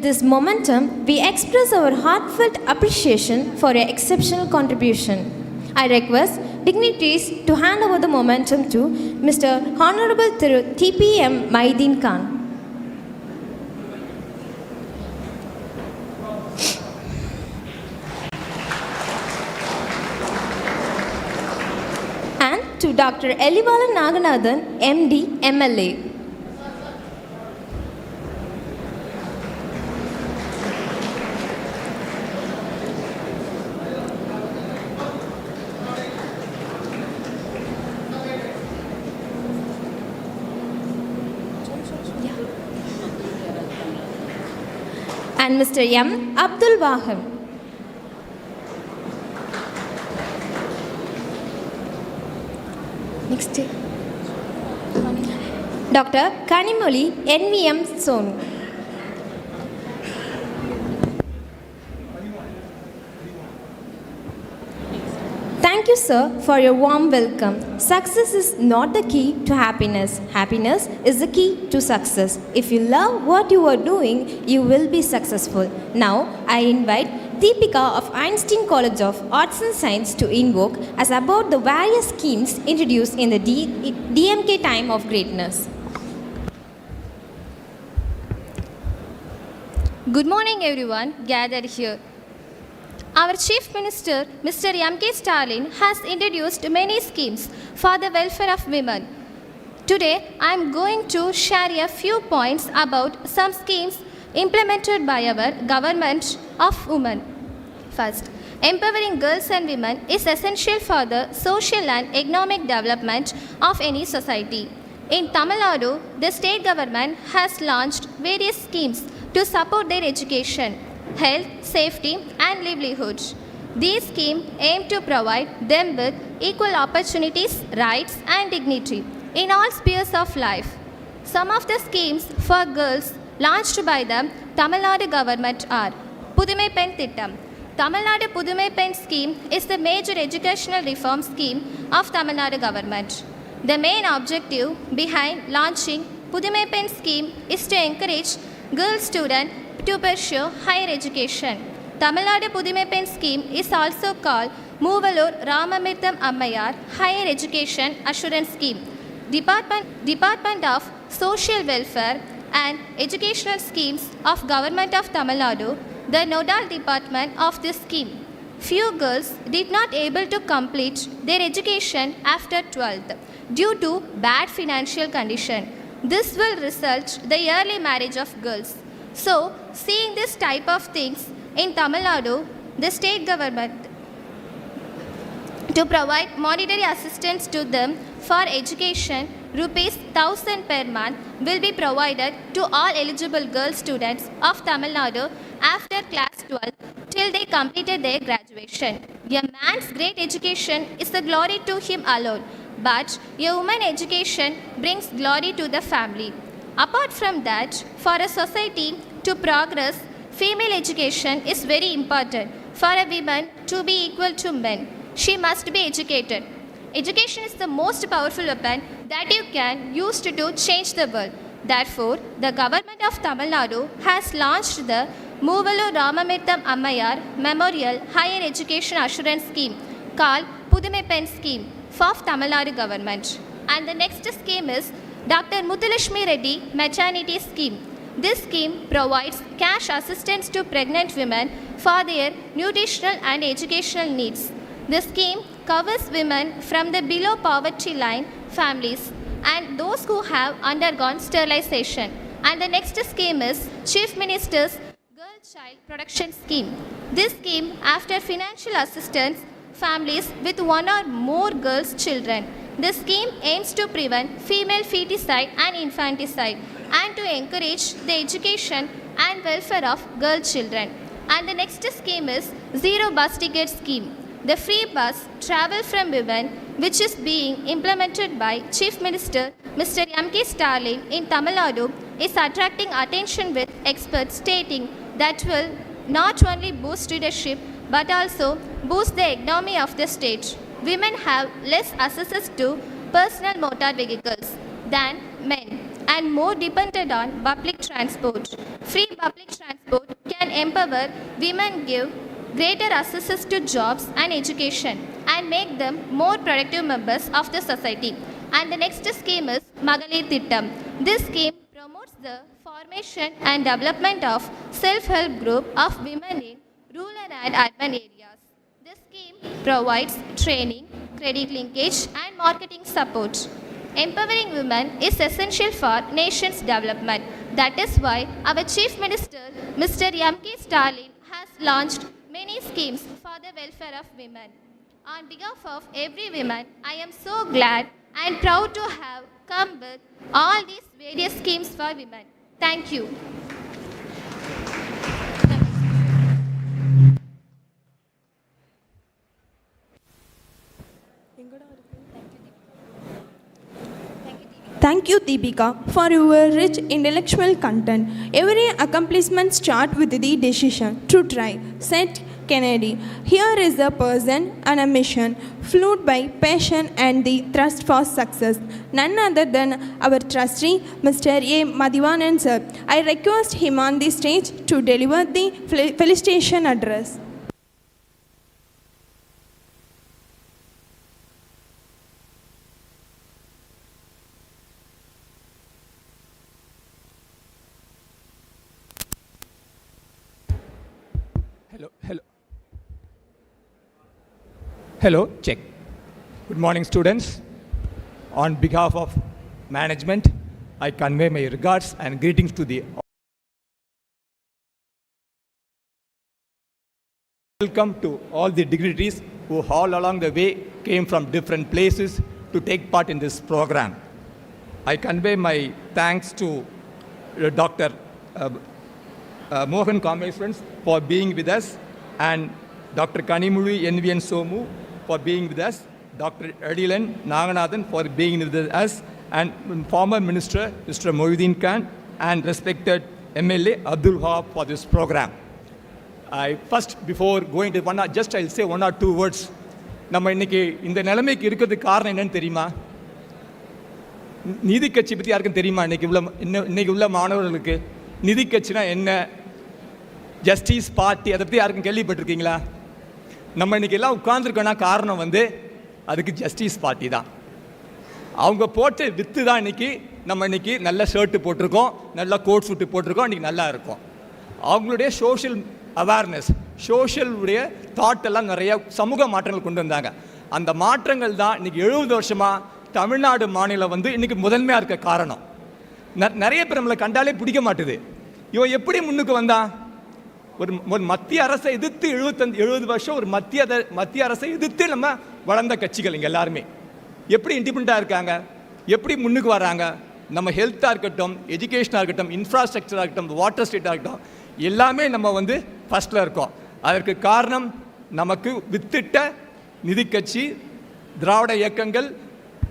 this momentum, we express our heartfelt appreciation for your exceptional contribution. I request dignitaries to hand over the momentum to Mr. Honorable TPM Maideen Khan. And to Dr. Elivala Naganathan, MD, MLA. And Mr. M. Abdul Wahab. Next. Dr. Kanimoli NVM Sonu. Thank you, sir, for your warm welcome. Success is not the key to happiness. Happiness is the key to success. If you love what you are doing, you will be successful. Now, I invite Deepika of Einstein College of Arts and Science to invoke us about the various schemes introduced in the DMK time of greatness. Good morning, everyone gathered here. Our Chief Minister, Mr. M.K. Stalin, has introduced many schemes for the welfare of women. Today, I am going to share a few points about some schemes implemented by our government of women. First, empowering girls and women is essential for the social and economic development of any society. In Tamil Nadu, the state government has launched various schemes to support their education, health, safety, and livelihood. These schemes aim to provide them with equal opportunities, rights, and dignity in all spheres of life. Some of the schemes for girls launched by the Tamil Nadu government are Pudumai Pen Thittam. Tamil Nadu Pudumai Pen scheme is the major educational reform scheme of Tamil Nadu government. The main objective behind launching Pudumai Pen scheme is to encourage girl students to pursue higher education. Tamil Nadu Pudumai Pen scheme is also called Moovalur Ramamirtham Ammayar Higher Education Assurance Scheme. Department of Social Welfare and Educational Schemes of Government of Tamil Nadu, the nodal department of this scheme. Few girls did not able to complete their education after 12th due to bad financial condition. This will result the early marriage of girls. So, seeing this type of things in Tamil Nadu, the state government to provide monetary assistance to them for education, rupees 1,000 per month will be provided to all eligible girl students of Tamil Nadu after class 12 till they completed their graduation. A man's great education is the glory to him alone, but a woman's education brings glory to the family. Apart from that, for a society to progress, female education is very important. For a woman to be equal to men, she must be educated. Education is the most powerful weapon that you can use to change the world. Therefore, the government of Tamil Nadu has launched the Moovalur Ramamirtham Ammayar Memorial Higher Education Assurance Scheme called Pudumai Pen Scheme for Tamil Nadu government. And the next scheme is Dr. Muthulakshmi Reddy Maternity Scheme. This scheme provides cash assistance to pregnant women for their nutritional and educational needs. The scheme covers women from the below poverty line families and those who have undergone sterilization. And the next scheme is Chief Minister's Girl Child Protection Scheme. This scheme, after financial assistance families with one or more girls' children. The scheme aims to prevent female feticide and infanticide and to encourage the education and welfare of girl children. And the next scheme is Zero Bus Ticket Scheme. The free bus travel from women, which is being implemented by Chief Minister Mr. M.K. Stalin in Tamil Nadu, is attracting attention with experts stating that will not only boost leadership but also boost the economy of the state. Women have less access to personal motor vehicles than men. and more dependent on public transport. Free public transport can empower women, give greater access to jobs and education, and make them more productive members of the society. And the next scheme is Magalir Thittam. This scheme promotes the formation and development of self-help group of women in rural and urban areas. This scheme provides training, credit linkage, and marketing support. Empowering women is essential for nation's development. That is why our Chief Minister, Mr. M.K. Stalin, has launched many schemes for the welfare of women. On behalf of every woman, I am so glad and proud to have come with all these various schemes for women. Thank you. Thank you, Deepika, for your rich intellectual content. Every accomplishment starts with the decision to try, said Kennedy. Here is a person and a mission, fueled by passion and the thirst for success. None other than our trustee, Mr. A. Madhivanan sir. I request him on the stage to deliver the felicitation address. Hello, check. Good morning, students. On behalf of management, I convey my regards and greetings to the welcome to all the dignitaries who all along the way came from different places to take part in this program. I convey my thanks to Dr. Mohan Kameswarans for being with us, and Dr. Kanimuli NVN Somu for being with us, Dr. Adilan Naganathan for being with us, and former Minister Mr. Mohyuddin Khan and respected MLA Abdul Wahab for this program. Before going to I'll say one or two words. நம்ம இன்னைக்கு இந்த நிலைமைக்கு இருக்கிறதுக்கு காரணம் என்னன்னு தெரியுமா? நீதி கட்சி பற்றி யாருக்கும் தெரியுமா? இன்னைக்கு உள்ள மாணவர்களுக்கு நிதி கட்சினா என்ன, ஜஸ்டிஸ் பார்ட்டி அதை பற்றி யாருக்கும் கேள்விப்பட்டிருக்கீங்களா? நம்ம இன்றைக்கி எல்லாம் உட்கார்ந்துருக்கோன்னா காரணம் அதுக்கு ஜஸ்டிஸ் பார்ட்டி தான். அவங்க போட்டு வித்து தான் நம்ம இன்றைக்கி நல்ல ஷர்ட்டு போட்டிருக்கோம், நல்ல கோட் சூட்டு போட்டிருக்கோம், இன்றைக்கி நல்லா இருக்கும். அவங்களுடைய சோஷியல் அவேர்னஸ், சோஷியலுடைய தாட்டெல்லாம் நிறைய சமூக மாற்றங்கள் கொண்டு வந்தாங்க. அந்த மாற்றங்கள் தான் இன்றைக்கி 70 வருஷமாக தமிழ்நாடு மாநிலம் இன்றைக்கி முதன்மையாக இருக்க காரணம். நிறைய பேர் நம்மளை கண்டாலே பிடிக்க மாட்டுது. இவன் எப்படி முன்னுக்கு வந்தான்? ஒரு மத்திய அரசை எதிர்த்து 70 வருஷம் ஒரு மத்திய அரசை எதிர்த்து நம்ம வளர்ந்த கட்சிகள் இங்கே எல்லாருமே எப்படி இண்டிபெண்டாக இருக்காங்க, எப்படி முன்னுக்கு வராங்க? நம்ம ஹெல்த்தாக இருக்கட்டும், எஜுகேஷனாக இருக்கட்டும், இன்ஃப்ராஸ்ட்ரக்சராக இருக்கட்டும், வாட்டர் ஸ்டேட்டாக இருக்கட்டும், எல்லாமே நம்ம ஃபஸ்ட்டில் இருக்கோம். அதற்கு காரணம் நமக்கு வித்திட்ட நிதி கட்சி, திராவிட இயக்கங்கள்,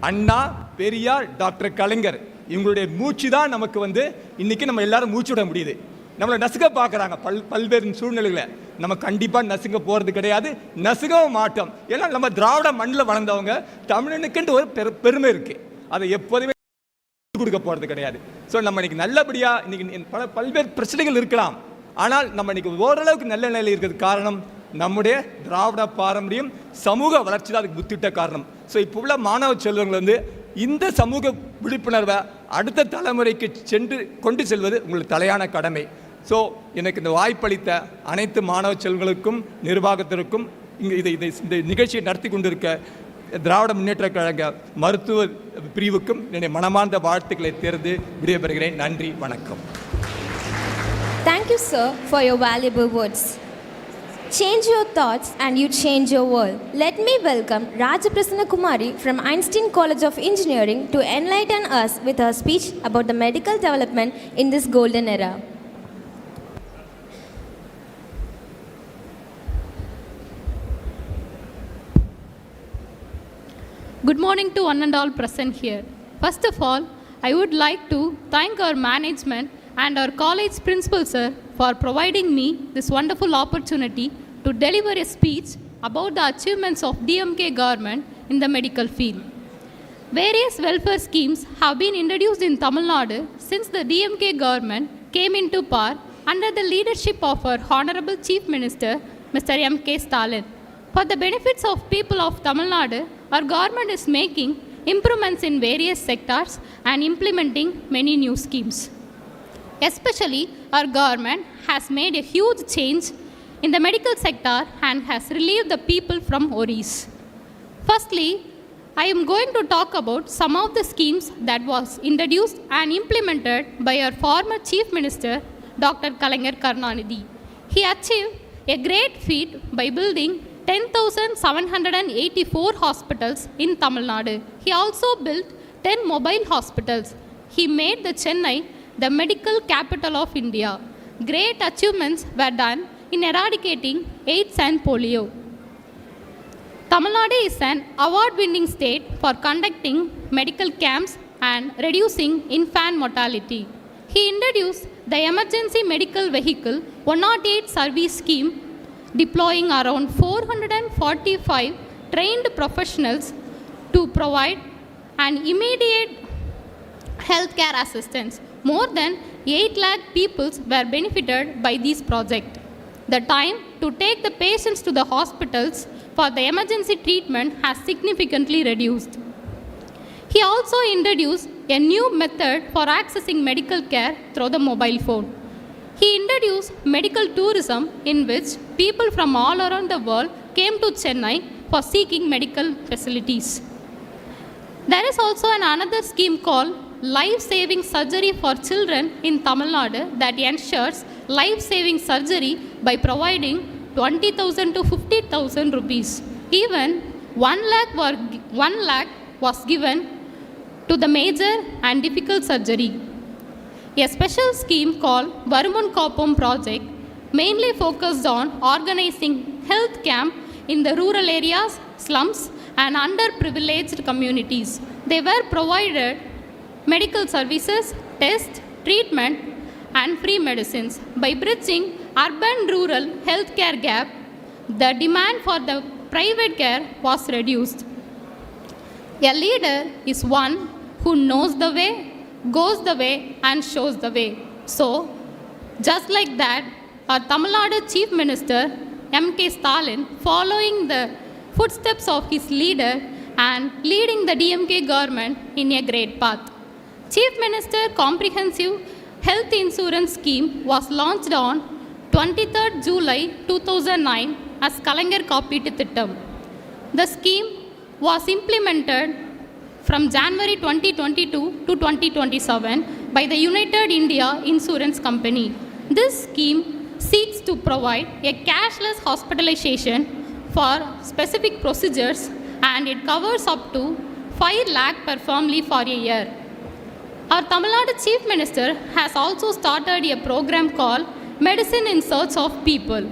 அண்ணா, பெரியார், டாக்டர் கலைஞர் இவங்களுடைய மூச்சு தான் நமக்கு இன்றைக்கி நம்ம எல்லாரும் மூச்சு விட முடியுது. நம்மளை நசுக்க பார்க்குறாங்க பல்வேறு சூழ்நிலைகளை. நம்ம கண்டிப்பாக நசுங்க போகிறது கிடையாது, நசுகவும் மாட்டோம். ஏன்னா நம்ம திராவிட மண்ணில் வளர்ந்தவங்க, தமிழனுக்குன்ட்டு ஒரு பெருமை இருக்குது, அதை எப்போதுமே கொடுக்க போகிறது கிடையாது. ஸோ நம்ம இன்றைக்கி நல்லபடியாக இன்றைக்கி பல்வேறு பிரச்சனைகள் இருக்கலாம், ஆனால் நம்ம இன்றைக்கி ஓரளவுக்கு நல்ல நிலையில் இருக்கிறது காரணம் நம்முடைய திராவிட பாரம்பரியம், சமூக வளர்ச்சி தான் அதுக்கு புத்திட்ட காரணம். ஸோ இப்போ உள்ள மாணவ செல்வங்கள் இந்த சமூக விழிப்புணர்வை அடுத்த தலைமுறைக்கு கொண்டு செல்வது உங்களுக்கு தலையான கடமை. ஸோ எனக்கு இந்த வாய்ப்பளித்த அனைத்து மாணவ செல்வங்களுக்கும், நிர்வாகத்திற்கும், இந்த நிகழ்ச்சியை நடத்தி கொண்டிருக்க திராவிட முன்னேற்ற கழக மருத்துவ பிரிவுக்கும் என்னுடைய மனமார்ந்த வாழ்த்துக்களை தேர்ந்து விடைபெறுகிறேன். நன்றி, வணக்கம். Thank you, sir, for your valuable words. Change your thoughts and you change your world. Let me welcome Rajaprasanna Kumari from Einstein College of Engineering to enlighten us with her speech about the medical development in this golden era. Good morning to one and all present here. First of all, I would like to thank our management and our college principal sir for providing me this wonderful opportunity to deliver a speech about the achievements of DMK government in the medical field. Various welfare schemes have been introduced in Tamil Nadu since the DMK government came into power under the leadership of our Honorable Chief Minister, Mr. M.K. Stalin. For the benefits of people of Tamil Nadu, our government is making improvements in various sectors and implementing many new schemes. Especially, our government has made a huge change in the medical sector and has relieved the people from worries. Firstly, I am going to talk about some of the schemes that was introduced and implemented by our former Chief Minister, Dr. Kalaignar Karunanidhi. He achieved a great feat by building 10,784 hospitals in Tamil Nadu. He also built 10 mobile hospitals. He made the Chennai the medical capital of India. Great achievements were done in eradicating AIDS and polio. Tamil Nadu is an award-winning state for conducting medical camps and reducing infant mortality. He introduced the Emergency Medical Vehicle 108 service scheme, deploying around 445 trained professionals to provide an immediate healthcare assistance. More than 8 lakh people were benefited by this project. The time to take the patients to the hospitals for the emergency treatment has significantly reduced. He also introduced a new method for accessing medical care through the mobile phone. He introduced medical tourism, in which people from all around the world came to Chennai for seeking medical facilities. There is also another scheme called life-saving surgery for children in Tamil Nadu that ensures life-saving surgery by providing 20,000 to 50,000 rupees. Even 1 lakh was given to the major and difficult surgery. A special scheme called Varumun Koppam project mainly focused on organizing health camp in the rural areas, slums, and underprivileged communities. They were provided medical services, tests, treatment, and free medicines. By bridging urban-rural healthcare gap, the demand for the private care was reduced. A leader is one who knows the way, goes the way, and shows the way. So, just like that, our Tamil Nadu Chief Minister, M.K. Stalin, following the footsteps of his leader and leading the DMK government in a great path. Chief Minister Comprehensive Health Insurance Scheme was launched on 23rd July 2009 as Kalaignar Kaappeetu Thittam. The scheme was implemented from January 2022 to 2027 by the United India Insurance Company. This scheme seeks to provide a cashless hospitalization for specific procedures, and it covers up to 5 lakh per family for a year. Our Tamil Nadu Chief Minister has also started a program called Medicine in Search of People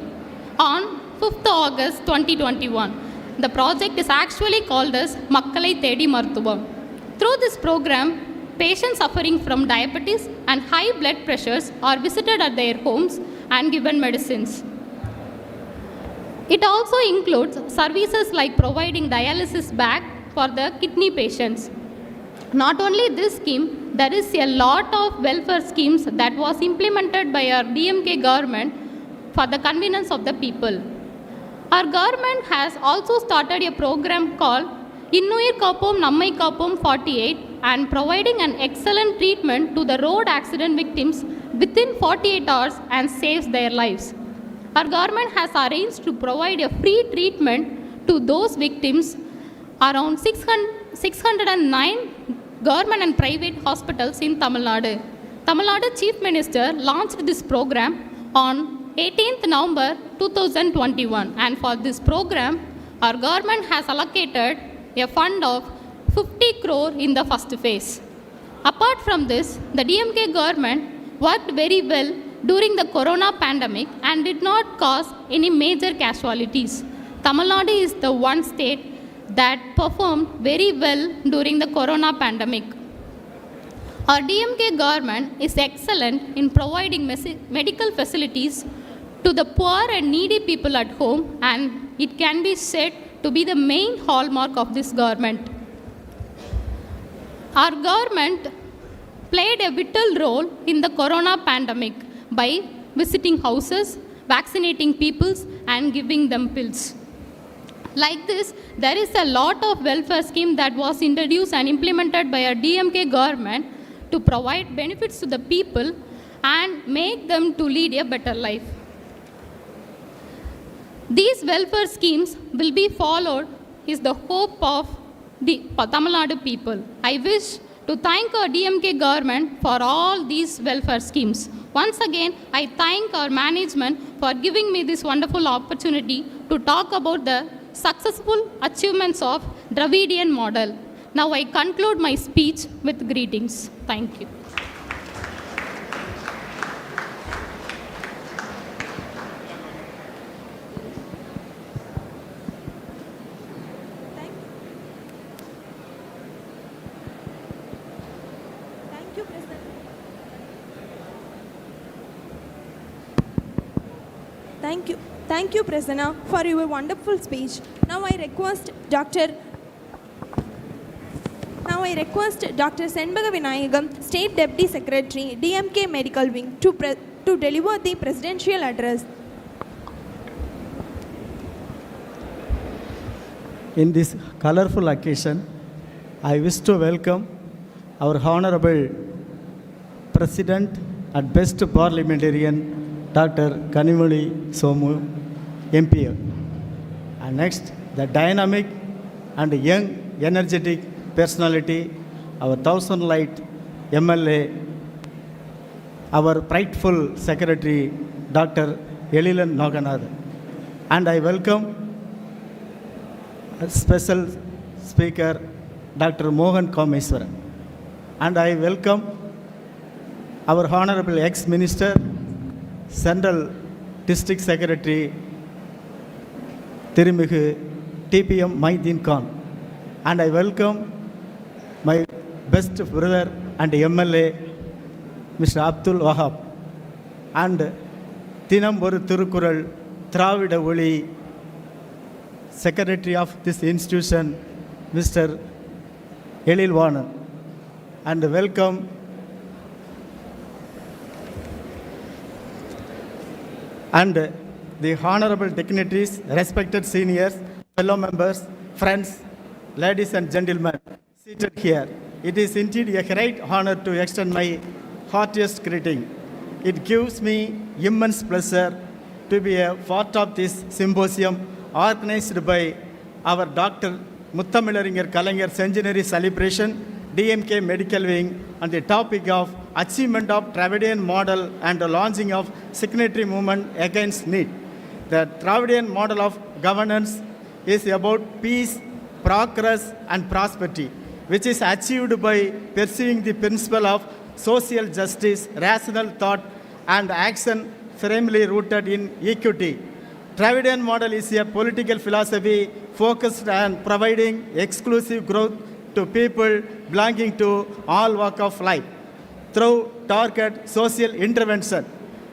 on 5th August 2021. The project is actually called as Makkalai Thedi Maruthuvam. Through this program, patients suffering from diabetes and high blood pressures are visited at their homes and given medicines. It also includes services like providing dialysis bag for the kidney patients. Not only this scheme, there is a lot of welfare schemes that was implemented by our DMK government for the convenience of the people. Our government has also started a program called Innuir Kappom Nammai Kappom 48 and providing an excellent treatment to the road accident victims within 48 hours and saves their lives. Our government has arranged to provide a free treatment to those victims around 609 government and private hospitals in Tamil Nadu. Tamil Nadu Chief Minister launched this program on 18th November 2021, and for this program, our government has allocated a fund of 50 crore in the first phase. Apart from this, the DMK government worked very well during the corona pandemic and did not cause any major casualties. Tamil Nadu is the one state that performed very well during the corona pandemic. Our DMK government is excellent in providing medical facilities to the poor and needy people at home, and it can be said to be the main hallmark of this government. Our government played a vital role in the corona pandemic by visiting houses, vaccinating people, and giving them pills. Like this, there is a lot of welfare scheme that was introduced and implemented by our DMK government to provide benefits to the people and make them to lead a better life. These welfare schemes will be followed is the hope of the Tamil Nadu people. I wish to thank our DMK government for all these welfare schemes. Once again, I thank our management for giving me this wonderful opportunity to talk about the successful achievements of Dravidian model. Now I conclude my speech with greetings. Thank you. Thank you, President. Thank you, Prasanna, for your wonderful speech. Now I request Dr. Senbaga Vinayagam, State Deputy Secretary, DMK Medical Wing, to deliver the presidential address. In this colorful occasion, I wish to welcome our Honorable President and Best Parliamentarian, Dr. Kanimali Somu, MP. And next, the dynamic and young, energetic personality, our Thousand Light MLA, our prideful Secretary, Dr. Elilan Naganath. And I welcome a special speaker, Dr. Mohan Kameswaran. And I welcome our Honorable ex-Minister, Central District Secretary, Tirimigu TPM Maideen Khan. And I welcome my best brother and MLA, Mr. Abdul Wahab. And Tinam Oru Thirukural, Dravida Oli, Secretary of this institution, Mr. Elil Vanan. And welcome and the honorable dignitaries, respected seniors, fellow members, friends, ladies and gentlemen seated here. It is indeed a great honor to extend my heartiest greeting. It gives me immense pleasure to be a part of this symposium organized by our Dr. Muthamilaringer Kalaignar Centenary Celebration, DMK Medical Wing, on the topic of achievement of Dravidian model and the launching of signatory movement against NEET. The Dravidian model of governance is about peace, progress and prosperity, which is achieved by pursuing the principle of social justice, rational thought and action firmly rooted in equity. Dravidian model is a political philosophy focused on providing exclusive growth to people belonging to all walks of life through targeted social intervention.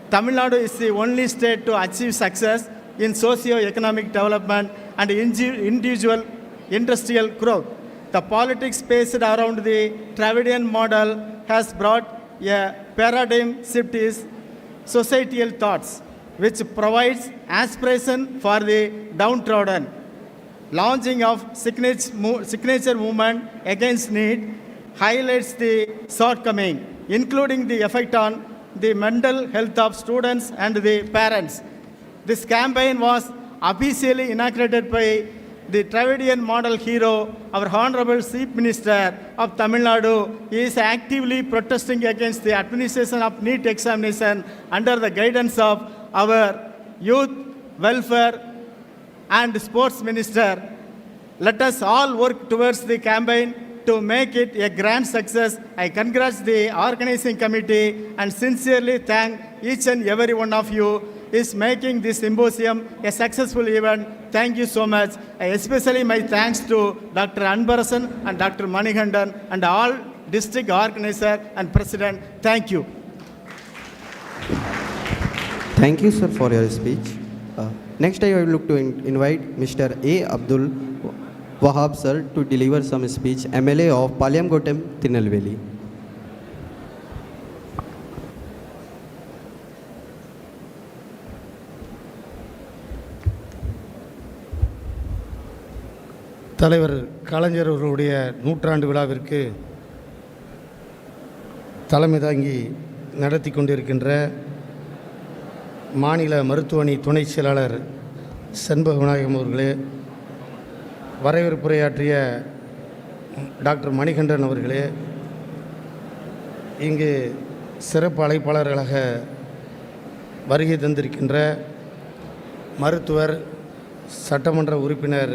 Tamil Nadu is the only state to achieve success in socio-economic development and individual industrial growth. The politics based around the Dravidian model has brought a paradigm shift in societal thoughts, which provides aspiration for the downtrodden. Launching of signature movement against NEET highlights the shortcoming, including the effect on the mental health of students and the parents. This campaign was officially inaugurated by the Dravidian model hero, our Honorable Chief Minister of Tamil Nadu. He is actively protesting against the administration of NEET examination under the guidance of our Youth, Welfare and Sports Minister. Let us all work towards the campaign to make it a grand success. I congratulate the organizing committee and sincerely thank each and every one of you is making this symposium a successful event. Thank you so much. Especially my thanks to Dr. Anbarasan and Dr. Manikandan and all district organizer and president. Thank you. Thank you, sir, for your speech. Next, I will look to invite Mr. A. Abdul Wahab sir to deliver some speech, MLA of Palyamkotem, Tirunelveli. தலைவர் கலைஞர் அவர்களுடைய நூற்றாண்டு விழாவிற்கு தலைமை தாங்கி நடத்தி கொண்டிருக்கின்ற மாநில மருத்துவ அணி துணை செயலாளர் செண்பக விநாயகம் அவர்களே, வரவேற்புரையாற்றிய டாக்டர் மணிகண்டன் அவர்களே, இங்கு சிறப்பு அழைப்பாளர்களாக வருகை தந்திருக்கின்ற மருத்துவர் சட்டமன்ற உறுப்பினர்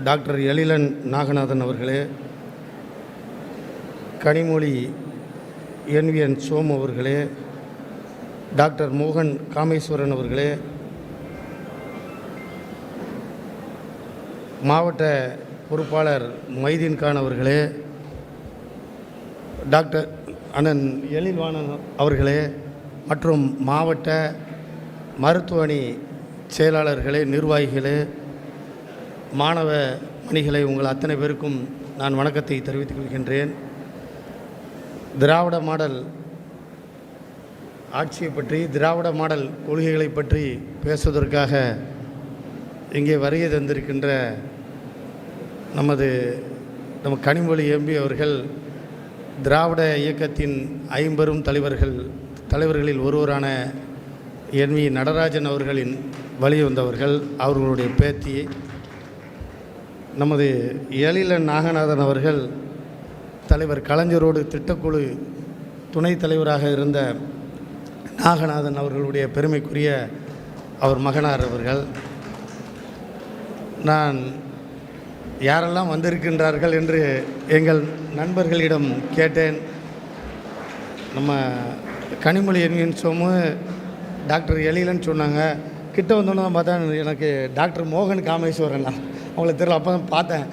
டாக்டர் எழிலன் நாகநாதன் அவர்களே, கனிமொழி என்விஎன் சோமு அவர்களே, டாக்டர் மோகன் காமேஸ்வரன் அவர்களே, மாவட்ட பொறுப்பாளர் மைதீன் கான் அவர்களே, டாக்டர் அண்ணன் எழில்வாணன் அவர்களே மற்றும் மாவட்ட மருத்துவ அணி செயலாளர்களே, நிர்வாகிகளே, மாணவ மணிகளை உங்கள் அத்தனை பேருக்கும் நான் வணக்கத்தை தெரிவித்துக் கொள்கின்றேன். திராவிட மாடல் ஆட்சியை பற்றி, திராவிட மாடல் கொள்கைகளை பற்றி பேசுவதற்காக இங்கே வருகை தந்திருக்கின்ற நம்ம கனிமொழி எம்பி அவர்கள் திராவிட இயக்கத்தின் ஐம்பெரும் தலைவர்களில் ஒருவரான என்வி நடராஜன் அவர்களின் வழி வந்தவர்கள். அவர்களுடைய பேத்தி நமது எழிலன் நாகநாதன் அவர்கள் தலைவர் கலைஞரோடு திட்டக்குழு துணைத் தலைவராக இருந்த நாகநாதன் அவர்களுடைய பெருமைக்குரிய அவர் மகனார் அவர்கள். நான் யாரெல்லாம் வந்திருக்கின்றார்கள் என்று எங்கள் நண்பர்களிடம் கேட்டேன். நம்ம கனிமொழி என்வின் சோமு டாக்டர் எழிலன் சொன்னாங்க. கிட்ட வந்தோன்னு தான் பார்த்தா எனக்கு டாக்டர் மோகன் காமேஸ்வரன் அவங்கள தெரியல. அப்போ தான் பார்த்தேன்.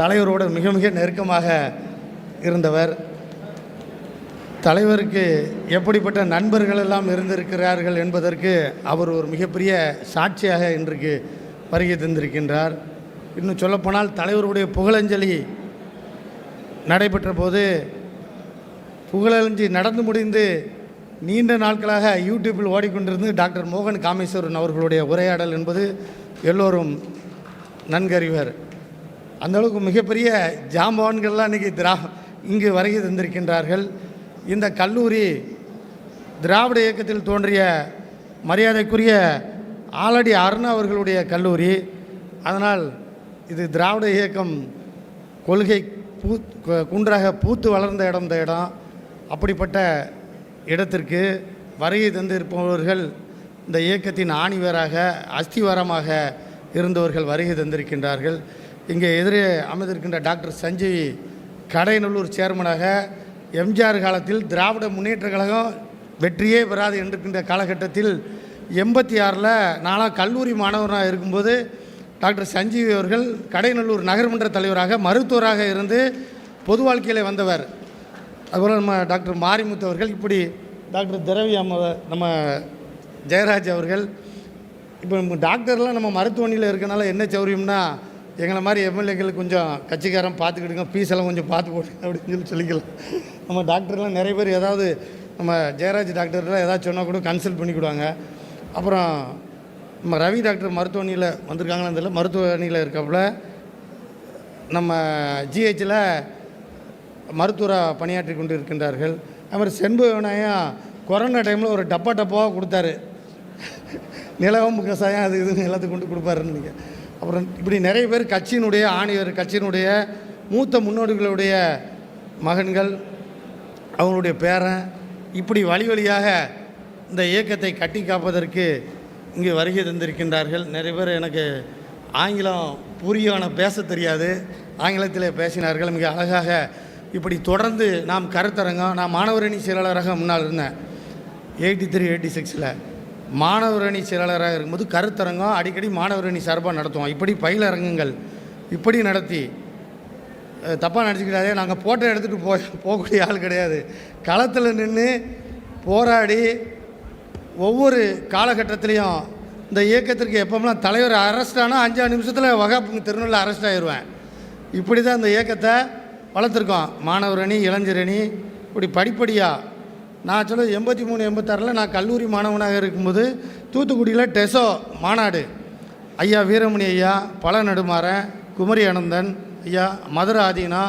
தலைவரோடு மிக மிக நெருக்கமாக இருந்தவர். தலைவருக்கு எப்படிப்பட்ட நண்பர்கள் எல்லாம் இருந்திருக்கிறார்கள் என்பதற்கு அவர் ஒரு மிகப்பெரிய சாட்சியாக இன்றைக்கு வருகை தந்திருக்கின்றார். இன்னும் சொல்லப்போனால் தலைவருடைய புகழஞ்சலி நடைபெற்ற போது புகழஞ்சலி நடந்து முடிந்து நீண்ட நாட்களாக யூடியூப்பில் ஓடிக்கொண்டிருந்து டாக்டர் மோகன் காமேஸ்வரன் அவர்களுடைய உரையாடல் என்பது எல்லோரும் நன்கறிவர். அந்தளவுக்கு மிகப்பெரிய ஜாம்பவான்கள்லாம் இன்றைக்கி இங்கு வருகை தந்திருக்கின்றார்கள். இந்த கல்லூரி திராவிட இயக்கத்தில் தோன்றிய மரியாதைக்குரிய ஆலடி அருணா அவர்களுடைய கல்லூரி. அதனால் இது திராவிட இயக்கம் கொள்கை குன்றாக பூத்து வளர்ந்த இடம் இந்த இடம். அப்படிப்பட்ட இடத்திற்கு வருகை தந்திருப்பவர்கள் இந்த இயக்கத்தின் ஆணிவேராக அஸ்திவாரமாக இருந்தவர்கள் வருகை தந்திருக்கின்றார்கள். இங்கே எதிரே அமர்ந்திருக்கின்ற டாக்டர் சஞ்சய் கடையநல்லூர் சேர்மனாக எம்ஜிஆர் காலத்தில் திராவிட முன்னேற்ற கழகம் வெற்றியே பெறாது என்றிருக்கின்ற காலகட்டத்தில் 86 நானாக கல்லூரி மாணவராக இருக்கும்போது டாக்டர் சஞ்சீவி அவர்கள் கடையநல்லூர் நகர்மன்ற தலைவராக மருத்துவராக இருந்து பொது வாழ்க்கையில் வந்தவர். அதுபோல் நம்ம டாக்டர் மாரிமுத்து அவர்கள், இப்படி டாக்டர் திரவியா நம்ம ஜெயராஜ் அவர்கள். இப்போ நம்ம டாக்டர்லாம் நம்ம மருத்துவமனையில் இருக்கனால என்ன சௌரியம்னா எங்களை மாதிரி எம்எல்ஏக்கள் கொஞ்சம் கட்சிக்காரன் பார்த்துக்கிட்டுங்க, ஃபீஸெல்லாம் கொஞ்சம் பார்த்து போட்டு அப்படின்னு சொல்லிக்கலாம். நம்ம டாக்டர்லாம் நிறைய பேர் ஏதாவது நம்ம ஜெயராஜ் டாக்டர்லாம் ஏதாவது சொன்னால் கூட கன்சல்ட் பண்ணிக்கிடுவாங்க. அப்புறம் நம்ம ரவி டாக்டர் மருத்துவமனையில் வந்திருக்காங்கன்னு தெரியல, மருத்துவமனையில் இருக்காப்புல நம்ம ஜிஹெச்சில் மருத்துவராக பணியாற்றி கொண்டு இருக்கின்றார்கள். அது மாதிரி செண்பக விநாயகம் கொரோனா டைமில் ஒரு டப்பாவாக கொடுத்தாரு. நிலவம் கசாயம் அது இதுன்னு எல்லாத்துக்கும் கொண்டு கொடுப்பாருன்னு நீங்கள். அப்புறம் இப்படி நிறைய பேர் கட்சியினுடைய ஆணிவர், கட்சியினுடைய மூத்த முன்னோடிகளுடைய மகன்கள், அவங்களுடைய பேரன், இப்படி வழி வழியாக இந்த இயக்கத்தை கட்டி காப்பதற்கு இங்கே வருகை தந்திருக்கின்றார்கள். நிறைய பேர் எனக்கு ஆங்கிலம் புரியான பேச தெரியாது, ஆங்கிலத்தில் பேசினார்கள் மிக அழகாக. இப்படி தொடர்ந்து நாம் கருத்தரங்கம், நான் மாணவரணி செயலாளராக முன்னால் இருந்தேன் 83-86 மாணவரணி செயலாளராக இருக்கும்போது கருத்தரங்கம் அடிக்கடி மாணவரணி சார்பாக நடத்துவோம். இப்படி பயிலரங்கங்கள் இப்படி நடத்தி தப்பாக நினச்சிக்கிட்டாதே, நாங்கள் ஃபோட்டோ எடுத்துகிட்டு போகக்கூடிய ஆள் கிடையாது. களத்தில் நின்று போராடி ஒவ்வொரு காலகட்டத்திலையும் இந்த இயக்கத்திற்கு எப்போம்லாம் தலைவர் அரெஸ்ட் ஆனால் 5 நிமிஷத்தில் வகாப்பு திருநெல்வேலியில் அரெஸ்ட் ஆகிடுவேன். இப்படி தான் இந்த இயக்கத்தை வளர்த்துருக்கோம். மாணவர் அணி, இளைஞர் அணி, இப்படி படிப்படியாக. நான் சொல்ல 83 86 நான் கல்லூரி மாணவனாக இருக்கும்போது தூத்துக்குடியில் டெசோ மாநாடு, ஐயா வீரமணி ஐயா, பல நெடுமாறன், குமரி அனந்தன் ஐயா, மதுரை ஆதீனா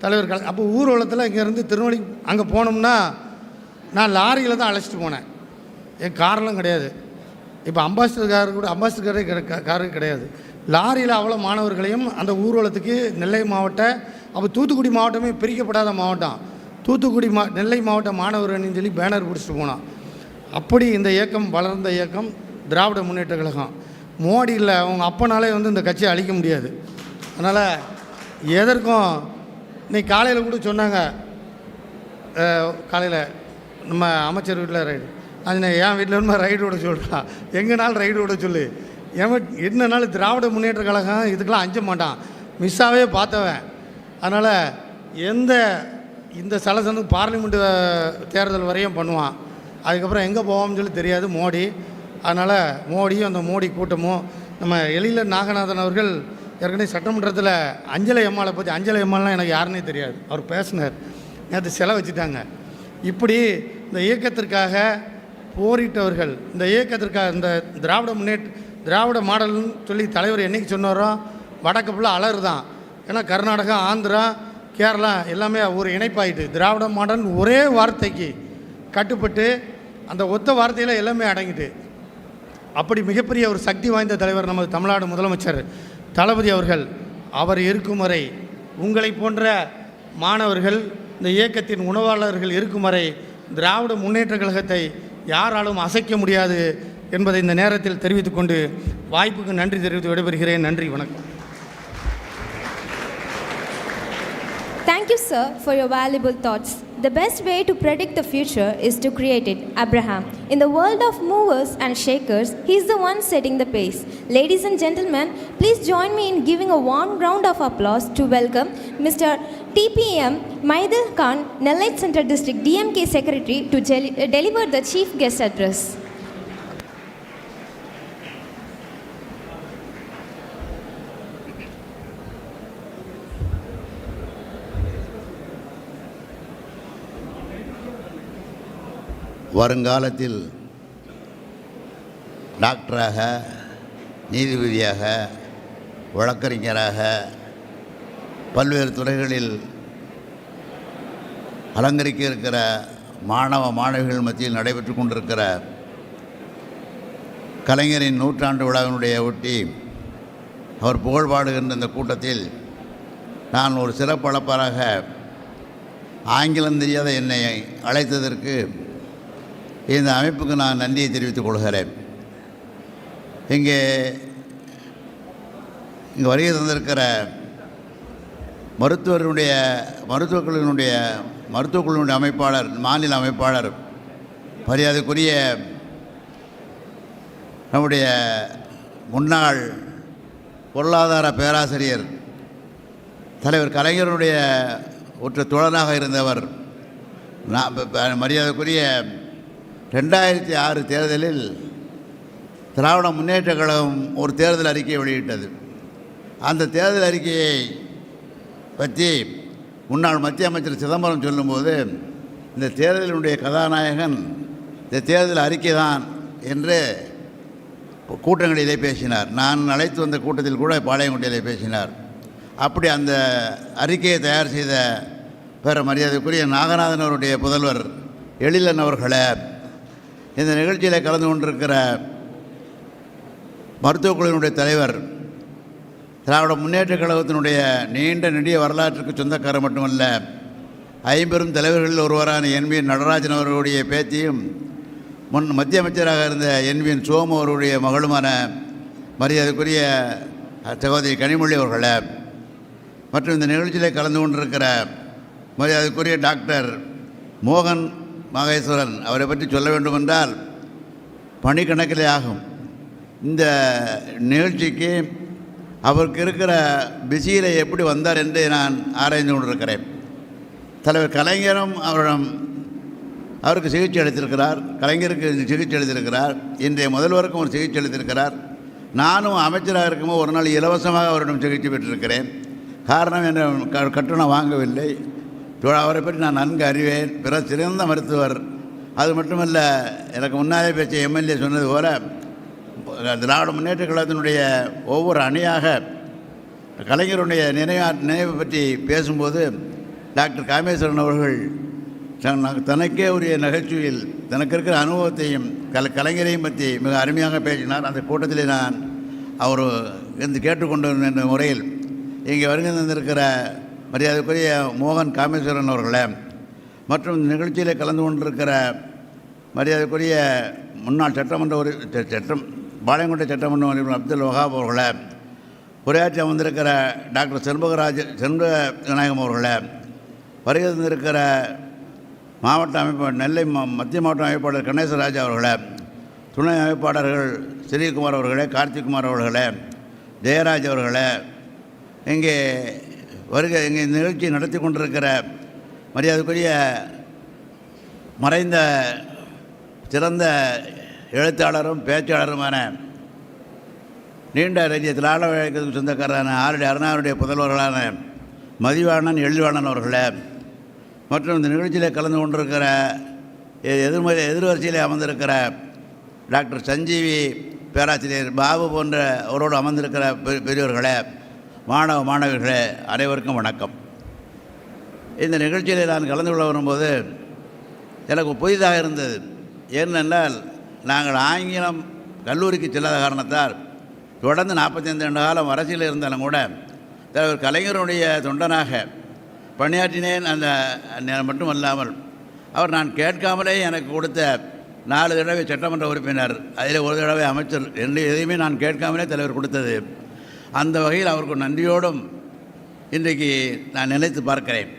தலைவர்கள். அப்போ ஊர்வலத்தில் இங்கேருந்து திருநெல்வேலி அங்கே போனோம்னா நான் லாரியில் தான் அழைச்சிட்டு போனேன், என் காரெலாம் கிடையாது. இப்போ அம்பாசிடர் காரு கிடையாது, லாரியில் அவ்வளோ மாணவர்களையும் அந்த ஊர்வலத்துக்கு நெல்லை மாவட்டம், அப்போ தூத்துக்குடி மாவட்டமே பிரிக்கப்படாத மாவட்டம், தூத்துக்குடி நெல்லை மாவட்ட மாணவர் அணின்னு சொல்லி பேனர் பிடிச்சிட்டு போனோம். அப்படி இந்த இயக்கம் வளர்ந்த இயக்கம் திராவிட முன்னேற்ற கழகம். மோடி இல்லை, அவங்க அப்பனாலே இந்த கட்சியை அழிக்க முடியாது. அதனால் எதற்கும் இன்னைக்கு காலையில் கூட சொன்னாங்க, காலையில் நம்ம அமைச்சர் வீட்டில் ரைடு, அது என் வீட்டில் வந்து ரைடு விட சொல்கிறான், எங்கேனாலும் ரைடு விட சொல்லு. என்னன்னாலும் திராவிட முன்னேற்ற கழகம் இதுக்கெல்லாம் அஞ்ச மாட்டான், மிஸ்ஸாகவே பார்த்தவன். அதனால் இந்த சலசனுக்கு பார்லிமெண்ட்டு தேர்தல் வரையும் பண்ணுவான், அதுக்கப்புறம் எங்கே போவோம்னு சொல்லி தெரியாது மோடி. அதனால் மோடியும் அந்த மோடி கூட்டமும் நம்ம எழிலர் நாகநாதன் அவர்கள் ஏற்கனவே சட்டமன்றத்தில் அஞ்சலை அம்மாவை பற்றி, அஞ்சலை அம்மாலாம் எனக்கு யாருன்னே தெரியாது, அவர் பேசினார், நேற்று சிலை வச்சுட்டாங்க. இப்படி இந்த இயக்கத்திற்காக போரிட்டவர்கள், இந்த இயக்கத்திற்காக இந்த திராவிட மாடல்னு சொல்லி தலைவர் என்றைக்கு சொன்னாரோ வடக்கு ஃபுல்லாக அலறு தான். ஏன்னா கர்நாடகா, ஆந்திரா, கேரளா எல்லாமே ஒரு இணைப்பாயிட்டு திராவிட மாடல் ஒரே வார்த்தைக்கு கட்டுப்பட்டு அந்த ஒத்த வார்த்தையில் எல்லாமே அடங்கிட்டு. அப்படி மிகப்பெரிய ஒரு சக்தி வாய்ந்த தலைவர் நமது தமிழ்நாடு முதலமைச்சர் தளபதி அவர்கள். அவர் இருக்கும் வரை, உங்களை போன்ற மாணவர்கள், இந்த இயக்கத்தின் உணவாளர்கள் இருக்கும் வரை திராவிட முன்னேற்ற கழகத்தை யாராலும் அசைக்க முடியாது என்பதை இந்த நேரத்தில் தெரிவித்துக் கொண்டு வாய்ப்புக்கு நன்றி தெரிவித்து விடைபெறுகிறேன். நன்றி, வணக்கம். Thank you, sir, for your valuable thoughts. The best way to predict the future is to create it. Abraham. In the world of movers and shakers, he is the one setting the pace. Ladies and gentlemen, please join me in giving a warm round of applause to welcome Mr. TPM Maidil Khan, Nellai Central District DMK Secretary, to deliver the Chief Guest Address. வருங்காலத்தில் டாக்டராக, நீதிபதியாக, வழக்கறிஞராக பல்வேறு துறைகளில் அலங்கரிக்க இருக்கிற மாணவிகள் மத்தியில் நடைபெற்று கொண்டிருக்கிற கலைஞரின் நூற்றாண்டு விழாவினுடைய ஒட்டி அவர் புகழ்பாடுகின்ற இந்த கூட்டத்தில் நான் ஒரு சிறப்பு அழைப்பாளராக ஆங்கிலம் தெரியாத என்னை அழைத்ததற்கு இந்த அமைப்புக்கு நான் நன்றியை தெரிவித்துக் கொள்கிறேன். இங்கே வருகை தந்திருக்கிற மருத்துவக்குழுவினுடைய அமைப்பாளர், மாநில அமைப்பாளர், மரியாதைக்குரிய நம்முடைய முன்னாள் பொருளாதார பேராசிரியர் தலைவர் கலைஞருடைய ஒற்ற தோழனாக இருந்தவர், மரியாதைக்குரிய 2006 தேர்தலில் திராவிட முன்னேற்ற கழகம் ஒரு தேர்தல் அறிக்கையை வெளியிட்டது. அந்த தேர்தல் அறிக்கையை பற்றி முன்னாள் மத்திய அமைச்சர் சிதம்பரம் சொல்லும்போது, இந்த தேர்தலினுடைய கதாநாயகன் இந்த தேர்தல் அறிக்கை தான் என்று கூட்டங்களிலே பேசினார். நான் அழைத்து வந்த கூட்டத்தில் கூட பாளையங்கோட்டையிலே பேசினார். அப்படி அந்த அறிக்கையை தயார் செய்த பேர மரியாதைக்குரிய நாகநாதன் அவருடைய புதல்வர் எழிலன் அவர்களை, இந்த நிகழ்ச்சியில் கலந்து கொண்டிருக்கிற மருத்துவக் குழுவினுடைய தலைவர், திராவிட முன்னேற்ற கழகத்தினுடைய நீண்ட நெடிய வரலாற்றுக்கு சொந்தக்காரர் மட்டுமல்ல, 5 பெரும் தலைவர்களில் ஒருவரான NVN நடராஜன் அவர்களுடைய பேத்தியும் மத்திய அமைச்சராக இருந்த NVN சோமு அவருடைய மகளுமான மரியாதைக்குரிய சகோதரி கனிமொழி அவர்களை, மற்றும் இந்த நிகழ்ச்சியில் கலந்து கொண்டிருக்கிற மரியாதைக்குரிய டாக்டர் மோகன் மகேஸ்வரன் அவரை பற்றி சொல்ல வேண்டுமென்றால் பணிக்கணக்கிலே ஆகும். இந்த நிகழ்ச்சிக்கு அவருக்கு இருக்கிற பிஸியில் எப்படி வந்தார் என்று நான் ஆராய்ந்து கொண்டிருக்கிறேன். தலைவர் கலைஞரும் அவருக்கு சிகிச்சை அளித்திருக்கிறார், கலைஞருக்கு சிகிச்சை அளித்திருக்கிறார், இன்றைய முதல்வருக்கும் ஒரு சிகிச்சை அளித்திருக்கிறார். நானும் அமைச்சராக இருக்கும்போது ஒரு நாள் இலவசமாக அவரிடம் சிகிச்சை பெற்றிருக்கிறேன். காரணம் என்ற கட்டணம் வாங்கவில்லை. அவரை பற்றி நான் நன்கு அறிவேன். பிற சிறந்த மருத்துவர். அது மட்டுமல்ல, எனக்கு முன்னாலே பேசிய எம்எல்ஏ சொன்னது போல திராவிட முன்னேற்ற கழகத்தினுடைய ஒவ்வொரு அணியாக கலைஞருடைய நினைவை பற்றி பேசும்போது டாக்டர் காமேஸ்வரன் அவர்கள் தனக்கே உரிய நகைச்சுவையில் தனக்கு இருக்கிற அனுபவத்தையும் கலைஞரையும் பற்றி மிக அருமையாக பேசினார். அந்த கூட்டத்தில் நான் அவர் இருந்து கேட்டுக்கொண்டு என்ற முறையில் இங்கே வருகை தந்திருக்கிற மரியாதைக்குரிய மோகன் காமேஸ்வரன் அவர்களே மற்றும் நிகழ்ச்சியில் கலந்து கொண்டிருக்கிற மரியாதைக்குரிய முன்னாள் பாளையங்கோட்டை சட்டமன்ற உறுப்பினர் அப்துல் வஹாப் அவர்களே, உரையாற்றி அமர்ந்திருக்கிற டாக்டர் செண்பகநாயகம் அவர்களே, வருகை தந்திருக்கிற மாவட்ட அமைப்பாளர் நெல்லை மத்திய மாவட்ட அமைப்பாளர் கணேசராஜா அவர்களே, துணை அமைப்பாளர்கள் ஸ்ரீகுமார் அவர்களே, கார்த்திக்குமார் அவர்களே, ஜெயராஜ் அவர்களே, இங்கே இந்த நிகழ்ச்சி நடத்தி கொண்டிருக்கிற மரியாதைக்குரிய மறைந்த சிறந்த எழுத்தாளரும் பேச்சாளருமான நீண்ட இலக்கிய திராவிட வழக்கத்துக்கு சொந்தக்காரரான அருணாவுடைய புதல்வர்களான மதிவாணன் எழில்வாணன் அவர்களே மற்றும் இந்த நிகழ்ச்சியில் கலந்து கொண்டிருக்கிற எதிர்வரிசையில் அமர்ந்திருக்கிற டாக்டர் சஞ்சீவி பேராசிரியர் பாபு போன்ற அவரோடு அமர்ந்திருக்கிற பெரியவர்களே, மாணவிகளே, அனைவருக்கும் வணக்கம். இந்த நிகழ்ச்சியில் நான் கலந்து கொள்ள வரும்போது எனக்கு புதிதாக இருந்தது. ஏனென்றால் நாங்கள் ஆங்கிலம் கல்லூரிக்கு செல்லாத காரணத்தால் தொடர்ந்து 45 ஆண்டு காலம் அரசியல் இருந்தாலும் கூட தலைவர் கலைஞருடைய தொண்டனாக பணியாற்றினேன். அந்த மட்டுமல்லாமல் அவர் நான் கேட்காமலே எனக்கு கொடுத்த 4 தடவை சட்டமன்ற உறுப்பினர், அதில் ஒரு தடவை அமைச்சர் என்று எதையுமே நான் கேட்காமலே தலைவர் கொடுத்தது. அந்த வகையில் அவருக்கு நன்றியோடும் இன்றைக்கு நான் நினைத்து பார்க்கிறேன்.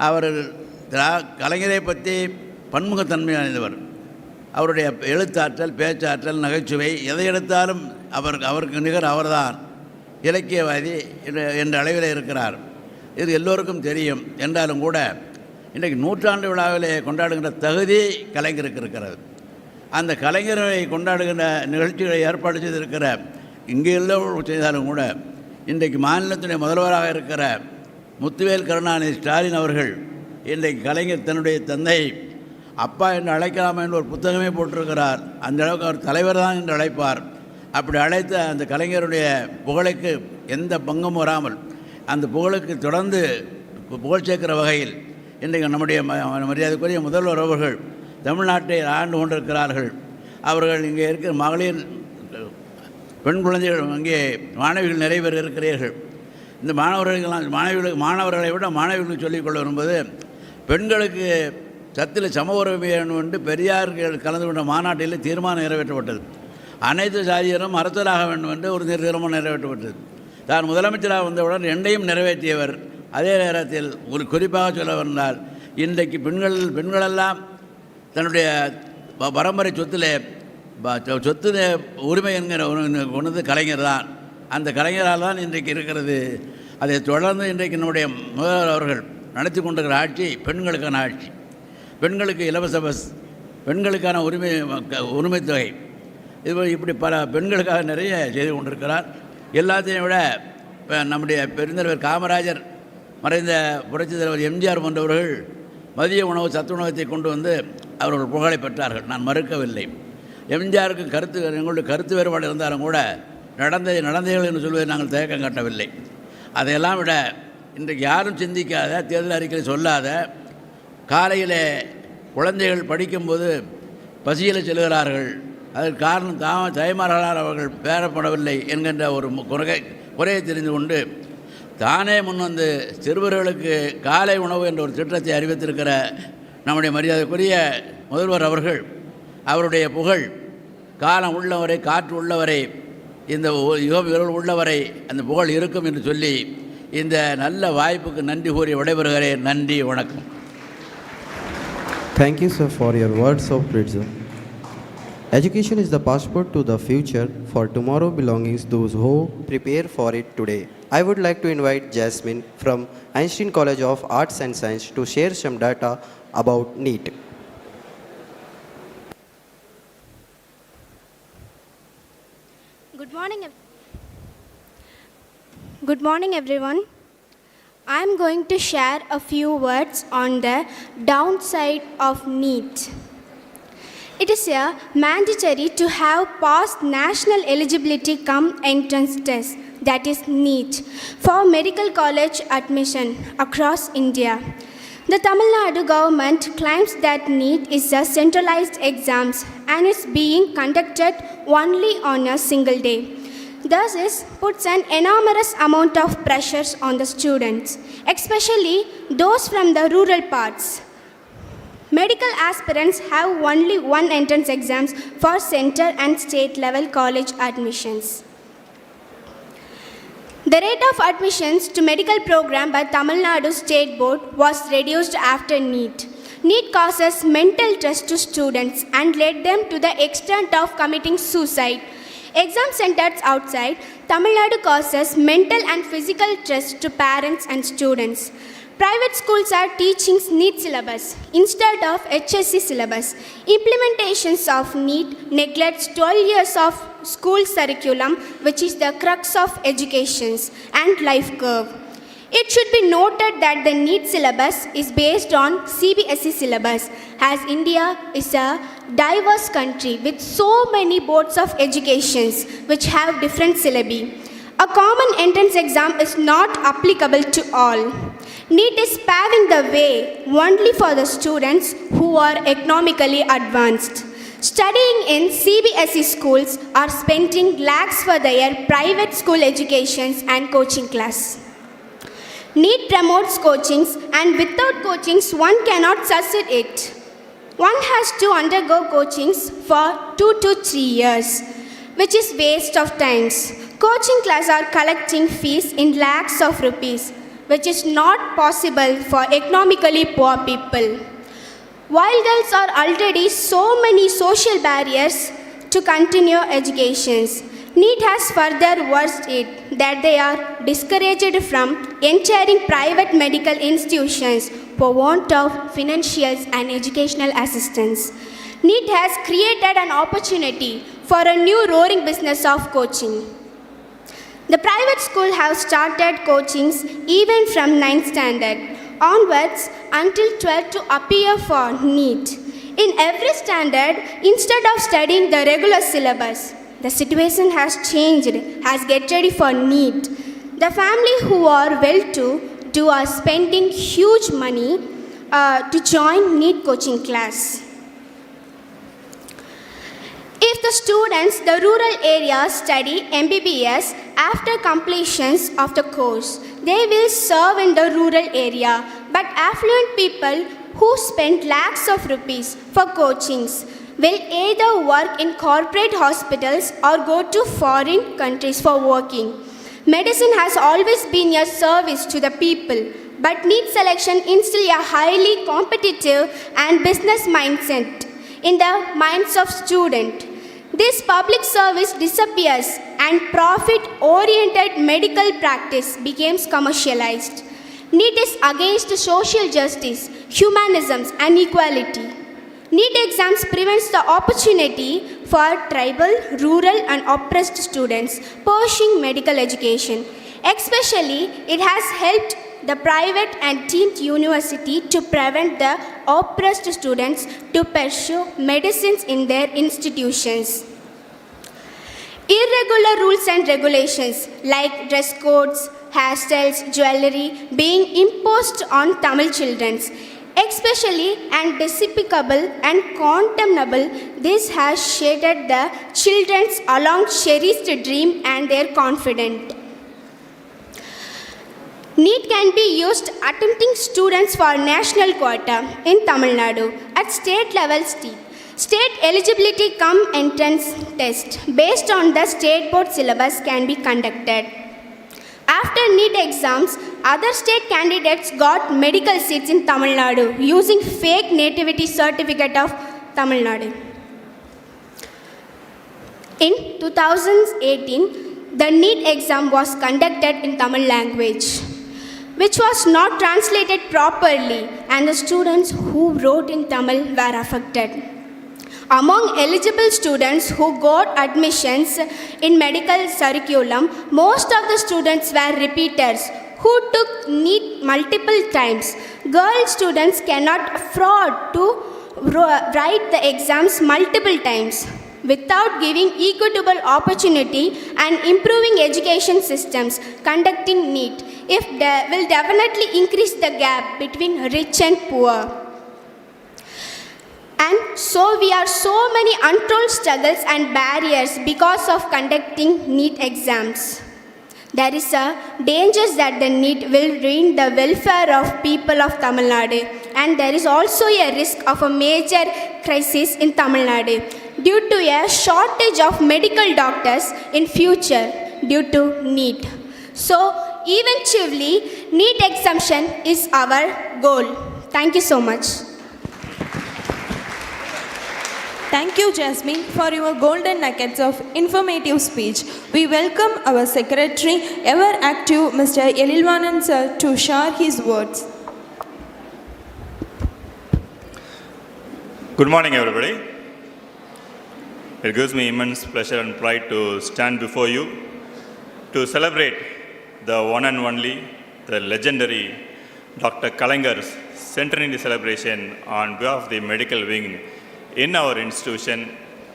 அவர் கலைஞரை பற்றி பன்முகத்தன்மை அடைந்தவர். அவருடைய எழுத்தாற்றல், பேச்சாற்றல், நகைச்சுவை எதை எடுத்தாலும் அவருக்கு நிகர் அவர்தான். இலக்கியவாதி என்ற அளவில் இருக்கிறார். இது எல்லோருக்கும் தெரியும். என்றாலும் கூட இன்றைக்கு 100ஆண்டு விழாவிலே கொண்டாடுகின்ற தகுதி கலைஞருக்கு இருக்கிறது. அந்த கலைஞரை கொண்டாடுகின்ற நிகழ்ச்சிகளை ஏற்பாடு செய்திருக்கிற இங்கே எல்லோரும் செய்தாலும் கூட இன்றைக்கு மாநிலத்தினுடைய முதல்வராக இருக்கிற முத்துவேல் கருணாநிதி ஸ்டாலின் அவர்கள் இன்றைக்கு கலைஞர் தன்னுடைய தந்தை அப்பா என்று அழைக்கலாமா என்று ஒரு புத்தகமே போட்டிருக்கிறார். அந்த அளவுக்கு அவர் தலைவர் தான் என்று அழைப்பார். அப்படி அழைத்த அந்த கலைஞருடைய புகழுக்கு எந்த பங்கும் வராமல் அந்த புகழுக்கு தொடர்ந்து புகழ் சேர்க்கிற வகையில் இன்றைக்கு நம்முடைய மரியாதைக்குரிய முதல்வர் அவர்கள் தமிழ்நாட்டை ஆண்டு கொண்டிருக்கிறார்கள். அவர்கள் இங்கே இருக்கிற மகளிர் பெண் குழந்தைகள், அங்கே மாணவிகள் நிறைய பேர் இருக்கிறீர்கள். இந்த மாணவர்களை விட மாணவிகளுக்கு சொல்லிக்கொள்ள வரும்போது பெண்களுக்கு சத்தில் சம உரிமை வேணும் என்று பெரியார்கள் கலந்து கொண்ட மாநாட்டில் தீர்மானம் நிறைவேற்றப்பட்டது. அனைத்து சாதியினரும் அரசராக வேண்டும் என்று ஒரு தீர்மானம் நிறைவேற்றப்பட்டது. தான் முதலமைச்சராக வந்தவுடன் 2ஐயும் நிறைவேற்றியவர். அதே நேரத்தில் ஒரு குறிப்பாக சொல்ல வந்தால் இன்றைக்கு பெண்களெல்லாம் தன்னுடைய பரம்பரை சொத்து உரிமை என்கிற ஒன்று கலைஞர் தான். அந்த கலைஞரால் தான் இன்றைக்கு இருக்கிறது. அதை தொடர்ந்து இன்றைக்கு நம்முடைய முதல்வர் அவர்கள் நடத்தி கொண்டிருக்கிற ஆட்சி பெண்களுக்கான ஆட்சி. பெண்களுக்கு இலவச பஸ், பெண்களுக்கான உரிமை தொகை, இப்படி பல பெண்களுக்காக நிறைய செய்து கொண்டிருக்கிறார். எல்லாத்தையும் விட நம்முடைய பெருந்தலைவர் காமராஜர், மறைந்த புரட்சித் தலைவர் எம்ஜிஆர் போன்றவர்கள் மதிய உணவு சத்துணவத்தை கொண்டு வந்து அவர்கள் புகழை பெற்றார்கள். நான் மறுக்கவில்லை. எம்ஜிஆருக்கு எங்களுடைய கருத்து வேறுபாடு இருந்தாலும் கூட நடந்தேகள் என்று சொல்வதை நாங்கள் தயக்கம் காட்டவில்லை. அதையெல்லாம் விட இன்றைக்கு யாரும் சிந்திக்காத, தேர்தல் அறிக்கையில் சொல்லாத, காலையில் குழந்தைகள் படிக்கும்போது பசியில் செல்கிறார்கள், அதற்கு காரணம் தாய்மார்களால் அவர்கள் பேரப்படவில்லை என்கின்ற ஒரு குறையை தெரிந்து கொண்டு தானே முன்வந்து சிறுவர்களுக்கு காலை உணவு என்ற ஒரு திட்டத்தை அறிவித்திருக்கிற நம்முடைய மரியாதைக்குரிய முதல்வர் அவர்கள், அவருடைய புகழ் காலம் உள்ளவரை, காற்று உள்ளவரை, இந்த யுகம் உள்ளவரை அந்த புகழ் இருக்கும் என்று சொல்லி இந்த நல்ல வாய்ப்புக்கு நன்றி கூறி விடைபெறுகிறேன். நன்றி, வணக்கம். Thank you, sir, for your words of wisdom. Education is the passport to the future. For tomorrow belongs those who prepare for it today. I would like to invite Jasmine from Einstein College of Arts and Science to share some data about NEET. Good morning, everyone. I'm going to share a few words on the downside of NEET. It is mandatory to have passed national eligibility cum entrance test, that is NEET, for medical college admission across India. The Tamil Nadu government claims that NEET is a centralized exam and is being conducted only on a single day. Thus, this puts an enormous amount of pressures on the students, especially those from the rural parts. Medical aspirants have only one entrance exams for center and state level college admissions. The rate of admissions to medical program by Tamil Nadu State Board was reduced after NEET. NEET causes mental stress to students and led them to the extent of committing suicide. Exam centers outside Tamil Nadu causes mental and physical stress to parents and students. Private schools are teaching NEET syllabus instead of HSC syllabus. Implementations of NEET neglects 12 years of school curriculum, which is the crux of education, and life curve. It should be noted that the NEET syllabus is based on CBSE syllabus, as India is a diverse country with so many boards of education which have different syllabi. A common entrance exam is not applicable to all. NEET is paving the way only for the students who are economically advanced. Studying in CBSE schools are spending lakhs for their private school educations and coaching class. NEET promotes coachings, and without coachings one cannot succeed it. One has to undergo coachings for 2 to 3 years, which is waste of times. Coaching classes are collecting fees in lakhs of rupees, which is not possible for economically poor people. While girls are already so many social barriers to continue educations, NEET has further worsened it that they are discouraged from entering private medical institutions for want of financial and educational assistance. NEET has created an opportunity for a new roaring business of coaching. The private school have started coachings even from 9th standard onwards until 12th to appear for NEET. In every standard, instead of studying the regular syllabus, the situation has changed, has get ready for NEET. The family who are well-to-do are spending huge money to join NEET coaching class. If the students, the rural areas study MBBS after completions of the course, they will serve in the rural area. But affluent people who spend lakhs of rupees for coachings will either work in corporate hospitals or go to foreign countries for working. Medicine has always been a service to the people, but NEET selection instills a highly competitive and business mindset in the minds of students. This public service disappears and profit-oriented medical practice becomes commercialized. NEET is against social justice, humanism, and equality. NEET exams prevents the opportunity for tribal, rural, and oppressed students pursuing medical education. Especially, it has helped the private and deemed university to prevent the oppressed students to pursue medicines in their institutions. Irregular rules and regulations like dress codes, hairstyles, jewelry being imposed on Tamil children, especially and despicable and condemnable, this has shattered the children's long cherished dream and their confidence. NEET can be used attempting students for national quota in Tamil Nadu at state level. State eligibility cum entrance test based on the state board syllabus can be conducted. After NEET exams, other state candidates got medical seats in Tamil Nadu using fake nativity certificate of Tamil Nadu. In 2018, the NEET exam was conducted in Tamil language, which was not translated properly, and the students who wrote in Tamil were affected. Among eligible students who got admissions in medical curriculum, most of the students were repeaters who who took NEET multiple times. Girl students cannot afford to write the exams multiple times without giving equitable opportunity and improving education systems. Conducting NEET will definitely increase the gap between rich and poor. And so we are so many untold struggles and barriers because of conducting NEET exams. There is a danger that the NEET will ruin the welfare of people of Tamil Nadu, and there is also a risk of a major crisis in Tamil Nadu due to a shortage of medical doctors in future due to NEET. So eventually, NEET exemption is our goal. Thank you so much. Thank you, Jasmine, for your golden nuggets of informative speech. We welcome our Secretary, ever active, Mr. Elilvanan sir, to share his words. Good morning, everybody. It gives me immense pleasure and pride to stand before you to celebrate the one and only, the legendary Dr. Kalangar's centenary celebration on behalf of the medical wing in our institution.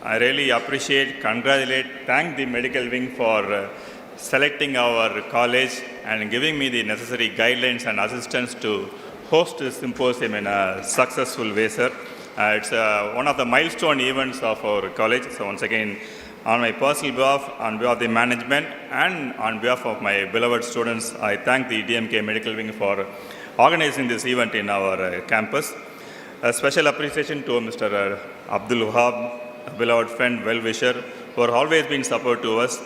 I really appreciate, congratulate, thank the medical wing for selecting our college and giving me the necessary guidelines and assistance to host this symposium in a successful way, sir. It's one of the milestone events of our college. So once again, on my personal behalf, on behalf of the management, and on behalf of my beloved students, I thank the DMK Medical Wing for organizing this event in our campus. A special appreciation to Mr. Abdul Wahab, a beloved friend, well-wisher, who have always been support to us,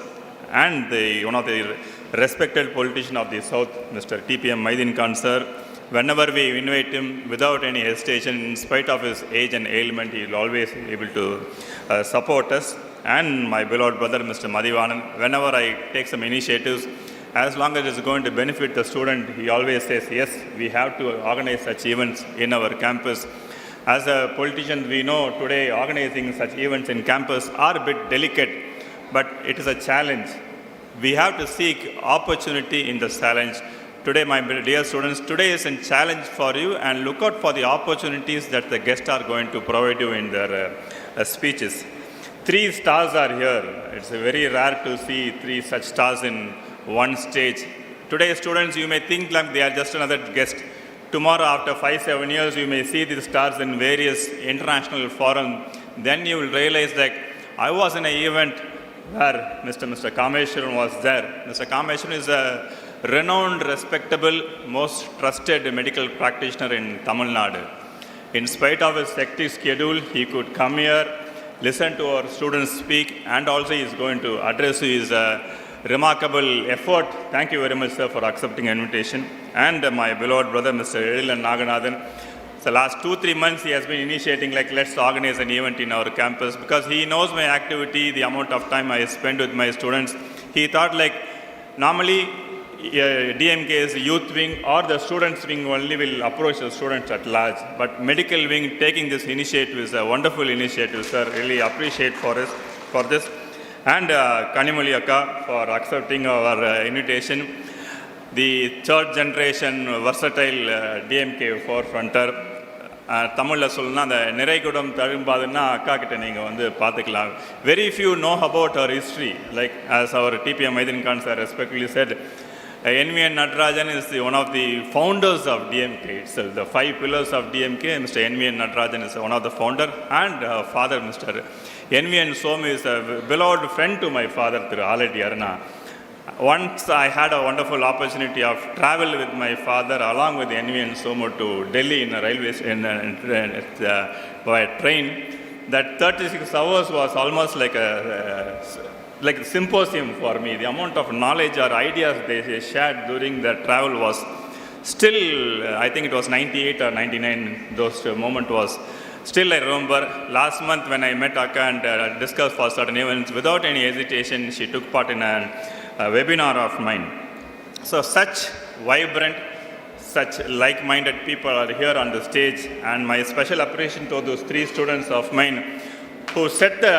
and one of the respected politician of the South, Mr. TPM Maidin Khan sir. Whenever we invite him, without any hesitation, in spite of his age and ailment, he will always be able to support us. And my beloved brother, Mr. Madhivanan, whenever I take some initiatives, as long as it's going to benefit the student, he always says, yes, we have to organize such events in our campus. As a politician, we know today organizing such events in campus are a bit delicate, but it is a challenge. We have to seek opportunity in the challenge. Today, my dear students, today is a challenge for you, and look out for the opportunities that the guests are going to provide you in their speeches. 3 stars are here. It's very rare to see 3 such stars in one stage. Today, students, you may think like they are just another guest. Tomorrow, after 5-7 years, you may see these stars in various international forums. Then you will realize that I was in an event where Mr. Kameshwaran was there. Mr. Kameshwaran is a renowned, respectable, most trusted medical practitioner in Tamil Nadu. In spite of his hectic schedule, he could come here, listen to our students speak, and also he is going to address his remarkable effort. Thank you very much, sir, for accepting the invitation. And my beloved brother, Mr. Edilan Naganathan. The last 2-3 months, he has been initiating, like, let's organize an event in our campus, because he knows my activity, the amount of time I spend with my students. He thought, like, normally, DMK's youth wing or the students wing only will approach the students at large. But medical wing taking this initiative is a wonderful initiative, sir. Really appreciate for this. And Kanimali Akka for accepting our invitation. The third generation versatile DMK forefronter. தமிழில் சொல்லணும்னா அந்த நிறைகுடம் தழும்பாதுன்னா அக்கா கிட்ட நீங்கள் வந்து பார்த்துக்கலாம். Very few know about her history. Like as our TPM Maidin Khan sir respectfully said, NVN Natarajan is one of the founders of DMK itself. The 5 pillars of DMK, Mr. NVN Natarajan is one of the founder, and father, Mr. NVN Somi, is a beloved friend to my father, Thiru Aladi Arana. Once I had a wonderful opportunity of travel with my father along with NVN Somo to Delhi in a by a train. That 36 hours was almost like a symposium for me. The amount of knowledge or ideas they shared during the travel was still, I think it was 98 or 99, those moment was still I remember. Last month when I met Akka and discussed for certain events, without any hesitation, she took part in a webinar of mine. So such vibrant, such like-minded people are here on the stage, and my special appreciation to those 3 students of mine who set the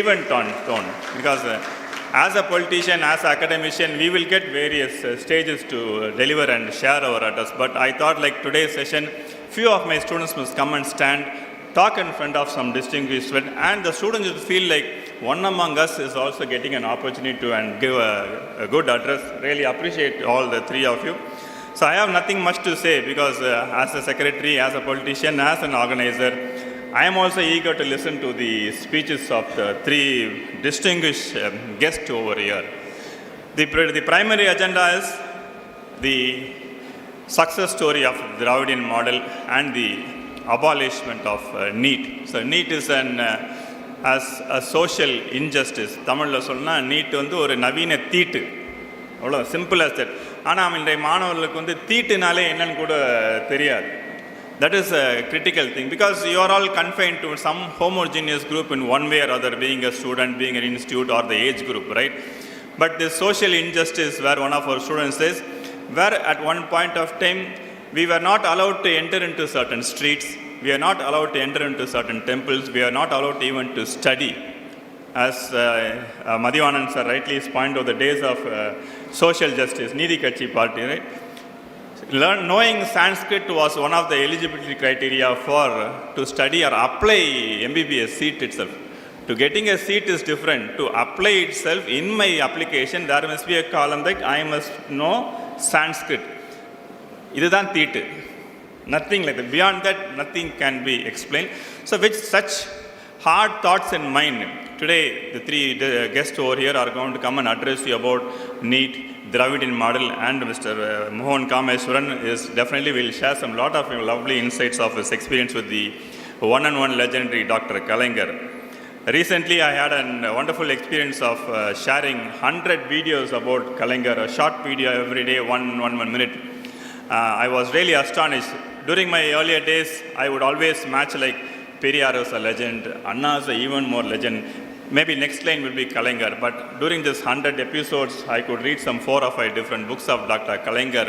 event on tone, because As a politician, as an academician, we will get various stages to deliver and share our address. But I thought like today's session, few of my students must come and stand, talk in front of some distinguished students, and the students will feel like one among us is also getting an opportunity to and give a good address. Really appreciate all the three of you. So I have nothing much to say because as a secretary, as a politician, as an organizer, I am also eager to listen to the speeches of the three distinguished guests over here. The primary agenda is the success story of the Dravidian model and the abolishment of NEET. So NEET is as a social injustice. தமிழில் சொன்னால் NEET வந்து ஒரு நவீன தீட்டு, அவ்வளோ simple as that. ஆனால் இன்றைய மாணவர்களுக்கு வந்து தீட்டுனாலே என்னன்னு கூட தெரியாது. That is a critical thing because you are all confined to some homogeneous group in one way or other, being a student, being an institute or the age group, right? But the social injustice where one of our students says, where at one point of time we were not allowed to enter into certain streets, we are not allowed to enter into certain temples, we are not allowed even to study. As Madhivanan sir rightly pointed out the days of social justice, Neeti Kachi party, right? Knowing Sanskrit was one of the eligibility criteria for to study or apply MBBS seat itself. To getting a seat is different. To apply itself, in my application, there must be a column that I must know Sanskrit. இதுதான் தீட்டு. Nothing like that. Beyond that, nothing can be explained. So with such hard thoughts in mind, today the three guests over here are going to come and address you about NEET, Dravidian model, and Mr. Mohan Kameswaran is definitely will share some lot of lovely insights of his experience with the one-on-one legendary Dr. Kalaignar. Recently, I had a wonderful experience of sharing 100 videos about Kalaignar, a short video every day, one minute. I was really astonished. During my earlier days, I would always match like Periyar is a legend, Anna is an even more legend. Maybe next line will be Kalaignar. But during this 100 episodes, I could read some 4 or 5 different books of Dr. Kalaignar.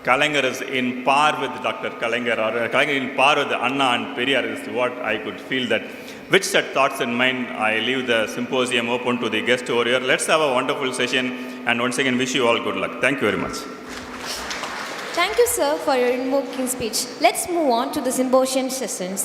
Kalaignar is in par with Dr. Kalaignar, or Kalaignar in par with Anna and Periyar is what I could feel that. With such thoughts in mind, I leave the symposium open to the guests over here. Let's have a wonderful session, and once again wish you all good luck. Thank you very much. Thank you, sir, for your invoking speech. Let's move on to the symposium sessions.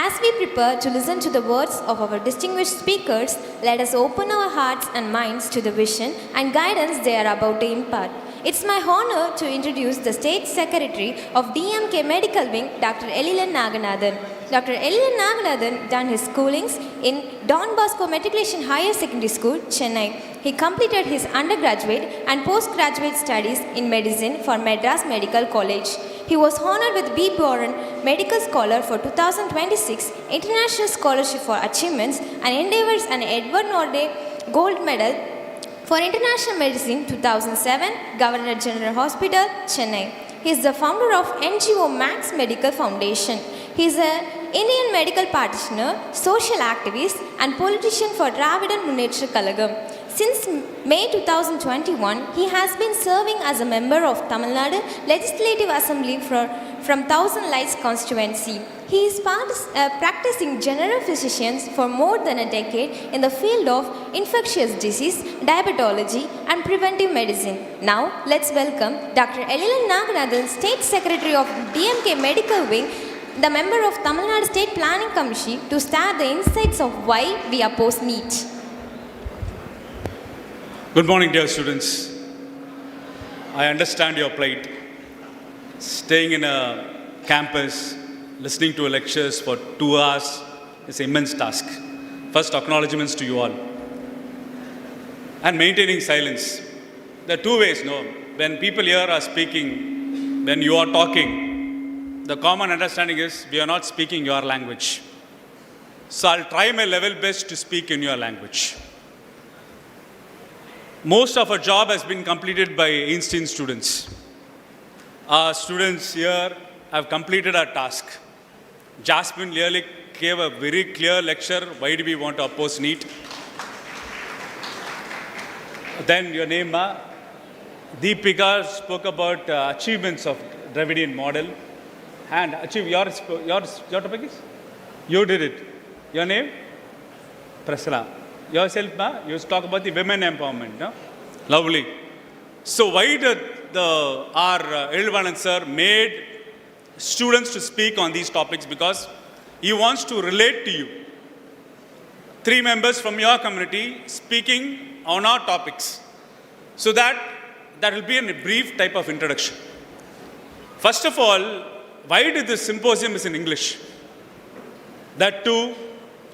As we prepare to listen to the words of our distinguished speakers, let us open our hearts and minds to the vision and guidance they are about to impart. It's my honor to introduce the State Secretary of DMK Medical Wing, Dr. Elilan Naganathan. Dr. Elilan Naganathan done his schoolings in Don Bosco Matriculation Higher Secondary School, Chennai. He completed his undergraduate and postgraduate studies in medicine for Madras Medical College. He was honored with B. Boran Medical Scholar for 2026, International Scholarship for Achievements and Endeavors, and Edward Norde Gold Medal for International Medicine 2007, Governor General Hospital, Chennai. He is the founder of NGO Max Medical Foundation. He is an Indian medical practitioner, social activist, and politician for Dravidian Munnetra Kalagam. Since May 2021, he has been serving as a member of Tamil Nadu Legislative Assembly from Thousand Lights constituency. He is practicing general physician for more than a decade in the field of infectious disease, diabetology, and preventive medicine. Now, let's welcome Dr. Elilan Naganathan, State Secretary of DMK Medical Wing, the member of Tamil Nadu State Planning Commission, to start the insights of why we oppose NEET. Good morning, dear students. I understand your plight. Staying in a campus, listening to lectures for 2 hours is an immense task. First, acknowledgements to you all. And maintaining silence. There are 2 ways, no? When people here are speaking, when you are talking, the common understanding is we are not speaking your language. So I'll try my level best to speak in your language. Most of our job has been completed by Einstein students. Our students here have completed our task. Jasmine clearly gave a very clear lecture, why do we want to oppose NEET. Then your name, Deepika spoke about achievements of Dravidian model. And achieve your topic is? You did it. Your name? Prasala. Yourself, ma? You talk about the women empowerment. No? Lovely. So why did our Elvanan sir made students to speak on these topics? Because he wants to relate to you. 3 members from your community speaking on our topics. So that will be a brief type of introduction. First of all, why did this symposium is in English? That too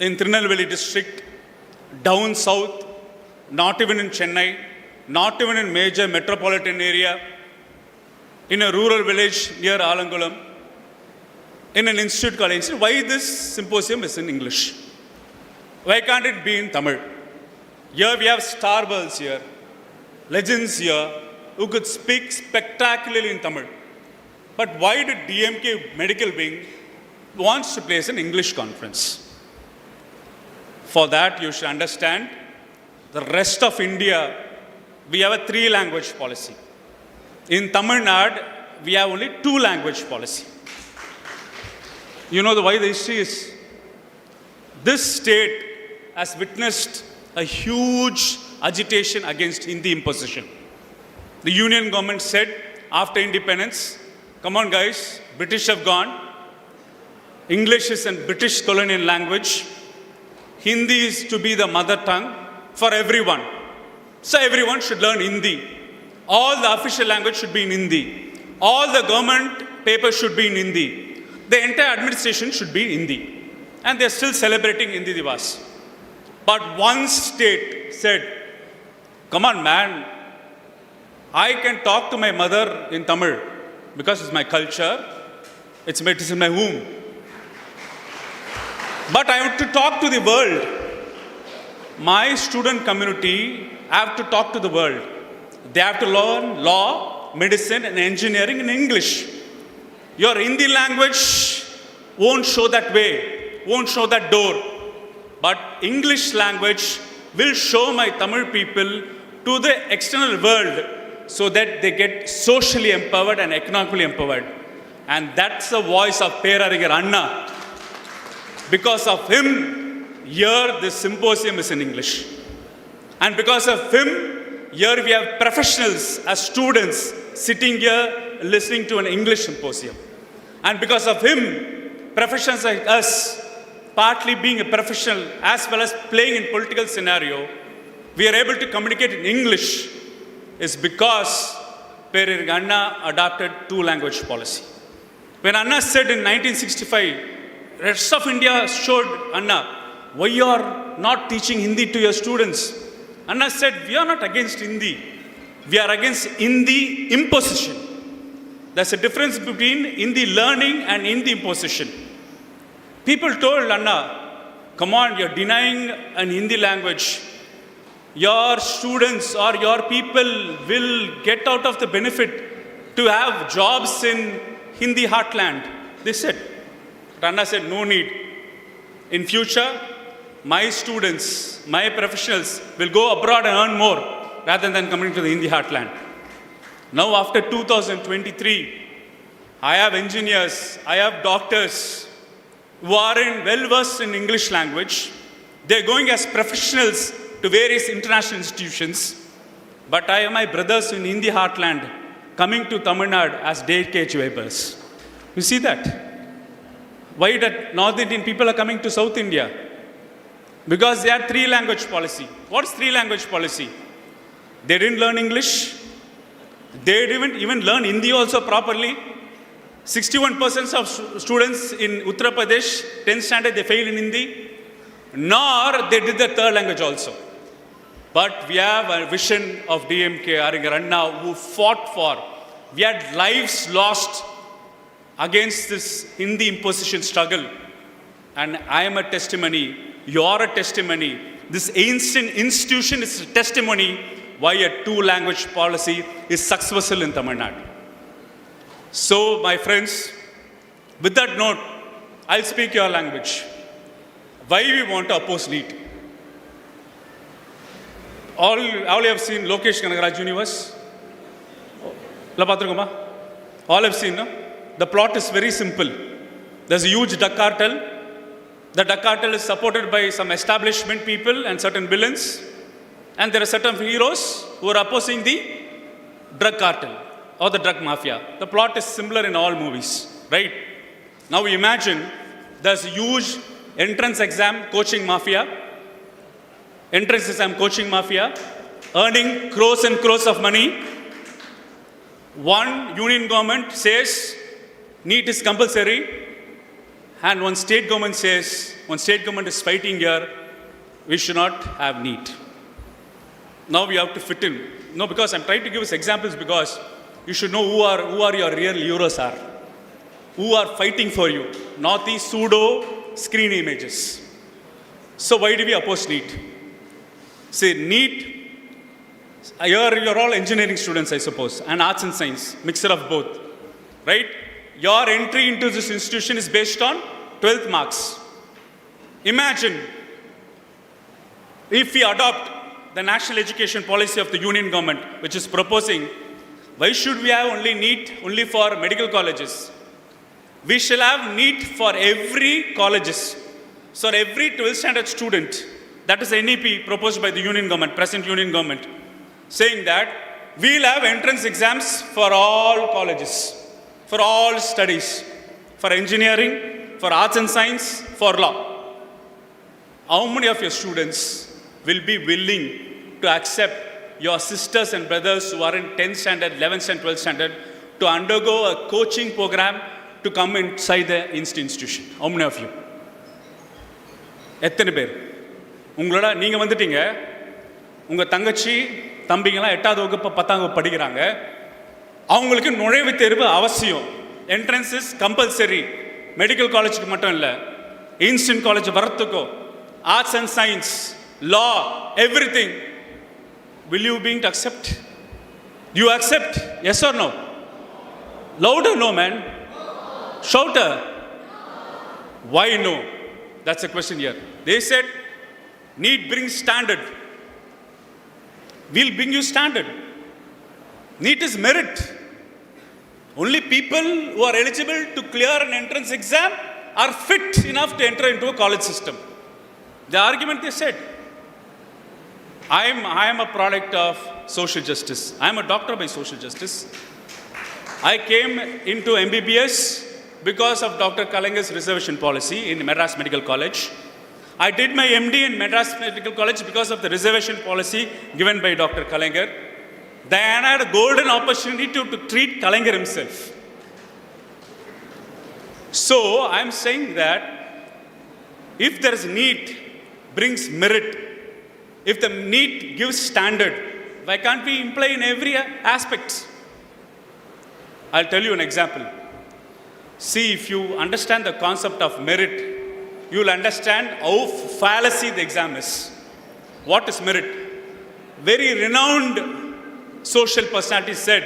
in Tirunelveli district, down south, not even in Chennai, not even in major metropolitan area, in a rural village near Alangulam, in an institute college. Why this symposium is in English? Why can't it be in Tamil? Here we have star girls here, legends here, who could speak spectacularly in Tamil. But why did DMK medical wing wants to place an English conference? For that, you should understand the rest of India, we have a 3-language policy. In Tamil Nadu, we have only 2-language policy. You know why the history is? This state has witnessed a huge agitation against Hindi imposition. The union government said after independence, come on guys, British have gone. English is a British colonial language. Hindi is to be the mother tongue for everyone. So everyone should learn Hindi. All the official language should be in Hindi. All the government papers should be in Hindi. The entire administration should be in Hindi. And they're still celebrating Hindi Divas. But one state said, come on man, I can talk to my mother in Tamil because it's my culture, it's in my womb. But I have to talk to the world. My student community have to talk to the world. They have to learn law, medicine and engineering in English. Your Hindi language won't show that way, won't show that door. But English language will show my Tamil people to the external world so that they get socially empowered and economically empowered. And that's the voice of Perarigar Anna. Because of him, here this symposium is in English. And because of him, here we have professionals as students sitting here listening to an English symposium. And because of him, professionals like us, partly being a professional as well as playing in political scenario, we are able to communicate in English is because Perarigar Anna adopted 2-language policy. When Anna said in 1965, rest of India showed Anna, why you are not teaching Hindi to your students? Anna said, we are not against Hindi. We are against Hindi imposition. There's a difference between Hindi learning and Hindi imposition. People told Anna, come on, you're denying an Hindi language. Your students or your people will get out of the benefit to have jobs in Hindi heartland. They said. But Anna said, no need. In future, my students, my professionals will go abroad and earn more rather than coming to the Hindi heartland. Now after 2023, I have engineers, I have doctors who are well versed in English language. They're going as professionals to various international institutions. But I have my brothers in Hindi heartland coming to Tamil Nadu as day-cage laborers. You see that? Why that North Indian people are coming to South India? Because they had 3-language policy. What's 3-language policy? They didn't learn English. They didn't even learn Hindi also properly. 61% of students in Uttar Pradesh, 10th standard, they fail in Hindi. Nor they did the 3rd language also. But we have a vision of DMK, Perarigar Anna, who fought for. We had lives lost against this Hindi imposition struggle. And I am a testimony, you are a testimony. This ancient institution is a testimony why a 2-language policy is successful in Tamil Nadu. So, my friends, with that note, I'll speak your language. Why we want to oppose NEET? All you have seen Lokesh Kanagaraj Universe? All have seen, no? The plot is very simple. There's a huge drug cartel. The drug cartel is supported by some establishment people and certain villains, and there are certain heroes who are opposing the drug cartel or the drug mafia. The plot is similar in all movies, right? Now imagine there's a huge entrance exam coaching mafia, earning crores and crores of money. One union government says NEET is compulsory, and one state government says, one state government is fighting here, we should not have NEET. Now we have to fit in. No, because I'm trying to give us examples because you should know who are your real heroes are. Who are fighting for you, not these pseudo screen images. So why do we oppose NEET? Say NEET, you're all engineering students, I suppose, and arts and science, mixture of both, right? Your entry into this institution is based on 12th marks. Imagine if we adopt the national education policy of the union government, which is proposing, why should we have only NEET only for medical colleges? We shall have NEET for every colleges. So every 12th standard student, that is NEP proposed by the union government, present union government, saying that we'll have entrance exams for all colleges, for all studies, for engineering, for arts and science, for law. How many of your students will be willing to accept your sisters and brothers who are in 10th standard, 11th and 12th standard to undergo a coaching program to come inside the institution? How many of you? எத்தனை பேர்? உங்களோட நீங்கள் வந்துட்டீங்க, உங்கள் தங்கச்சி தம்பிங்கெல்லாம் 8வது வகுப்பு 10ஆம் வகுப்பு படிக்கிறாங்க, அவங்களுக்கு நுழைவுத் தேர்வு அவசியம். Entrance is compulsory. மெடிக்கல் காலேஜுக்கு மட்டும் இல்லை, இன்ஸ்டியூட் காலேஜ் வரத்துக்கோ, arts and science, law, everything. Will you being to accept? You accept? Yes or no? Louder, no man. Shouter. Why no? That's the question here. They said, NEET brings standard. We'll bring you standard. NEET is merit. Only people who are eligible to clear an entrance exam are fit enough to enter into a college system. The argument they said. I am a product of social justice. I am a doctor by social justice. I came into MBBS because of Dr. Kalangar's reservation policy in Madras Medical College. I did my MD in Madras Medical College because of the reservation policy given by Dr. Kalangar. Then I had a golden opportunity to treat Kalangar himself. So I am saying that if there is NEET brings merit, if the NEET gives standard, why can't we imply in every aspect? I'll tell you an example. See, if you understand the concept of merit, you will understand how fallacy the exam is. What is merit? Very renowned social personality said,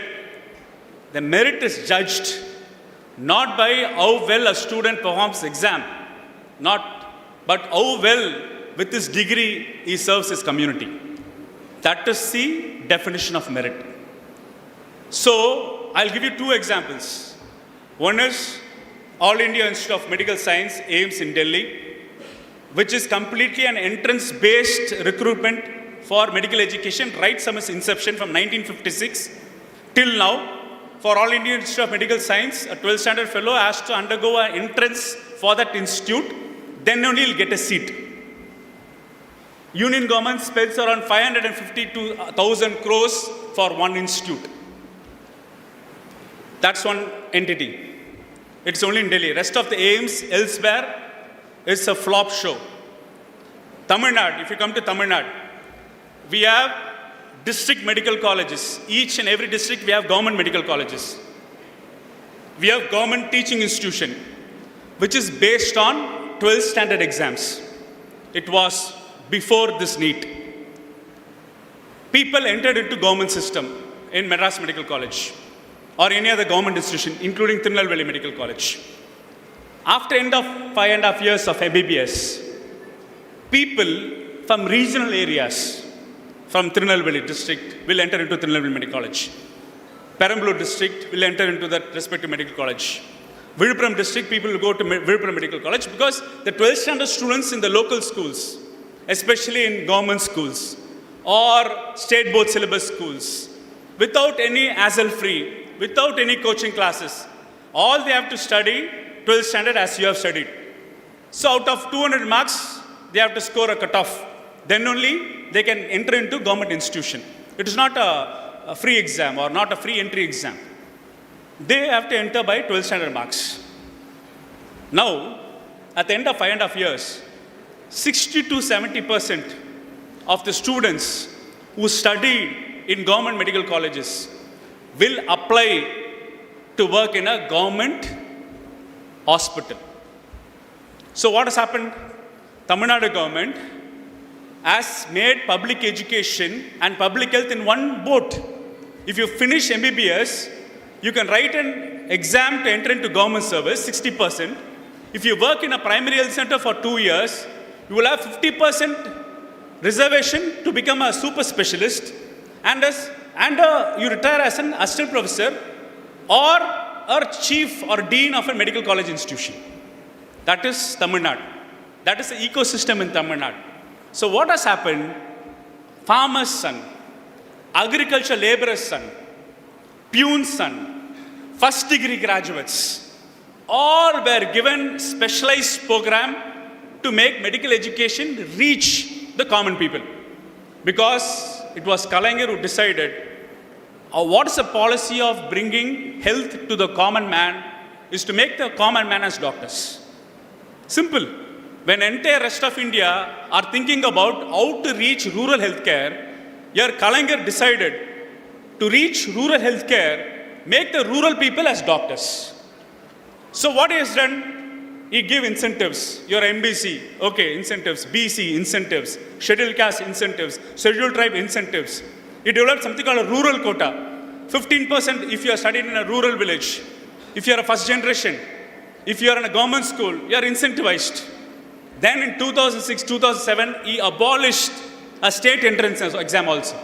the merit is judged not by how well a student performs the exam, but how well with his degree he serves his community. That is the definition of merit. So, I'll give you two examples. One is All India Institute of Medical Science, AIIMS in Delhi, which is completely an entrance-based recruitment for medical education right from its inception from 1956 till now. For All India Institute of Medical Science, a 12th standard fellow has to undergo an entrance for that institute, then only he'll get a seat. Union government spends around 552,000 crores for one institute. That's one entity. It's only in Delhi. Rest of the AIIMS elsewhere is a flop show. Tamil Nadu, if you come to Tamil Nadu, we have district medical colleges. Each and every district we have government medical colleges. We have government teaching institution, which is based on 12th standard exams. It was before this NEET. People entered into government system in Madras Medical College or any other government institution, including Tirunelveli Medical College. After end of 5.5 years of MBBS, people from regional areas, from Tirunelveli district, will enter into Tirunelveli Medical College. Perambalur district will enter into that respective medical college. Viluppuram district, people will go to Viluppuram Medical College because the 12th standard students in the local schools, especially in government schools or state board syllabus schools, without any hassle-free, without any coaching classes, all they have to study 12th standard as you have studied. So out of 200 marks, they have to score a cutoff. Then only they can enter into government institution. It is not a free exam or not a free entry exam. They have to enter by 12th standard marks. Now, at the end of 5.5 years, 60 to 70% of the students who study in government medical colleges will apply to work in a government hospital. So what has happened? Tamil Nadu government has made public education and public health in one boat. If you finish MBBS, you can write an exam to enter into government service, 60%. If you work in a primary health center for 2 years, you will have 50% reservation to become a super specialist, and you retire as an assistant professor or a chief or dean of a medical college institution. That is Tamil Nadu. That is the ecosystem in Tamil Nadu. So what has happened? Farmer's son, agriculture laborer's son, peon's son, first degree graduates, all were given specialized program to make medical education reach the common people. Because it was Kalaignar who decided what is the policy of bringing health to the common man is to make the common man as doctors. Simple. When entire rest of India are thinking about how to reach rural healthcare, here Kalaignar decided to reach rural healthcare, make the rural people as doctors. So what he has done? He gave incentives. Your MBC, okay, incentives. BC, incentives. Scheduled caste, incentives. Scheduled tribe, incentives. He developed something called a rural quota. 15% if you are studying in a rural village. If you are a first generation. If you are in a government school, you are incentivized. Then in 2006, 2007, he abolished a state entrance exam also.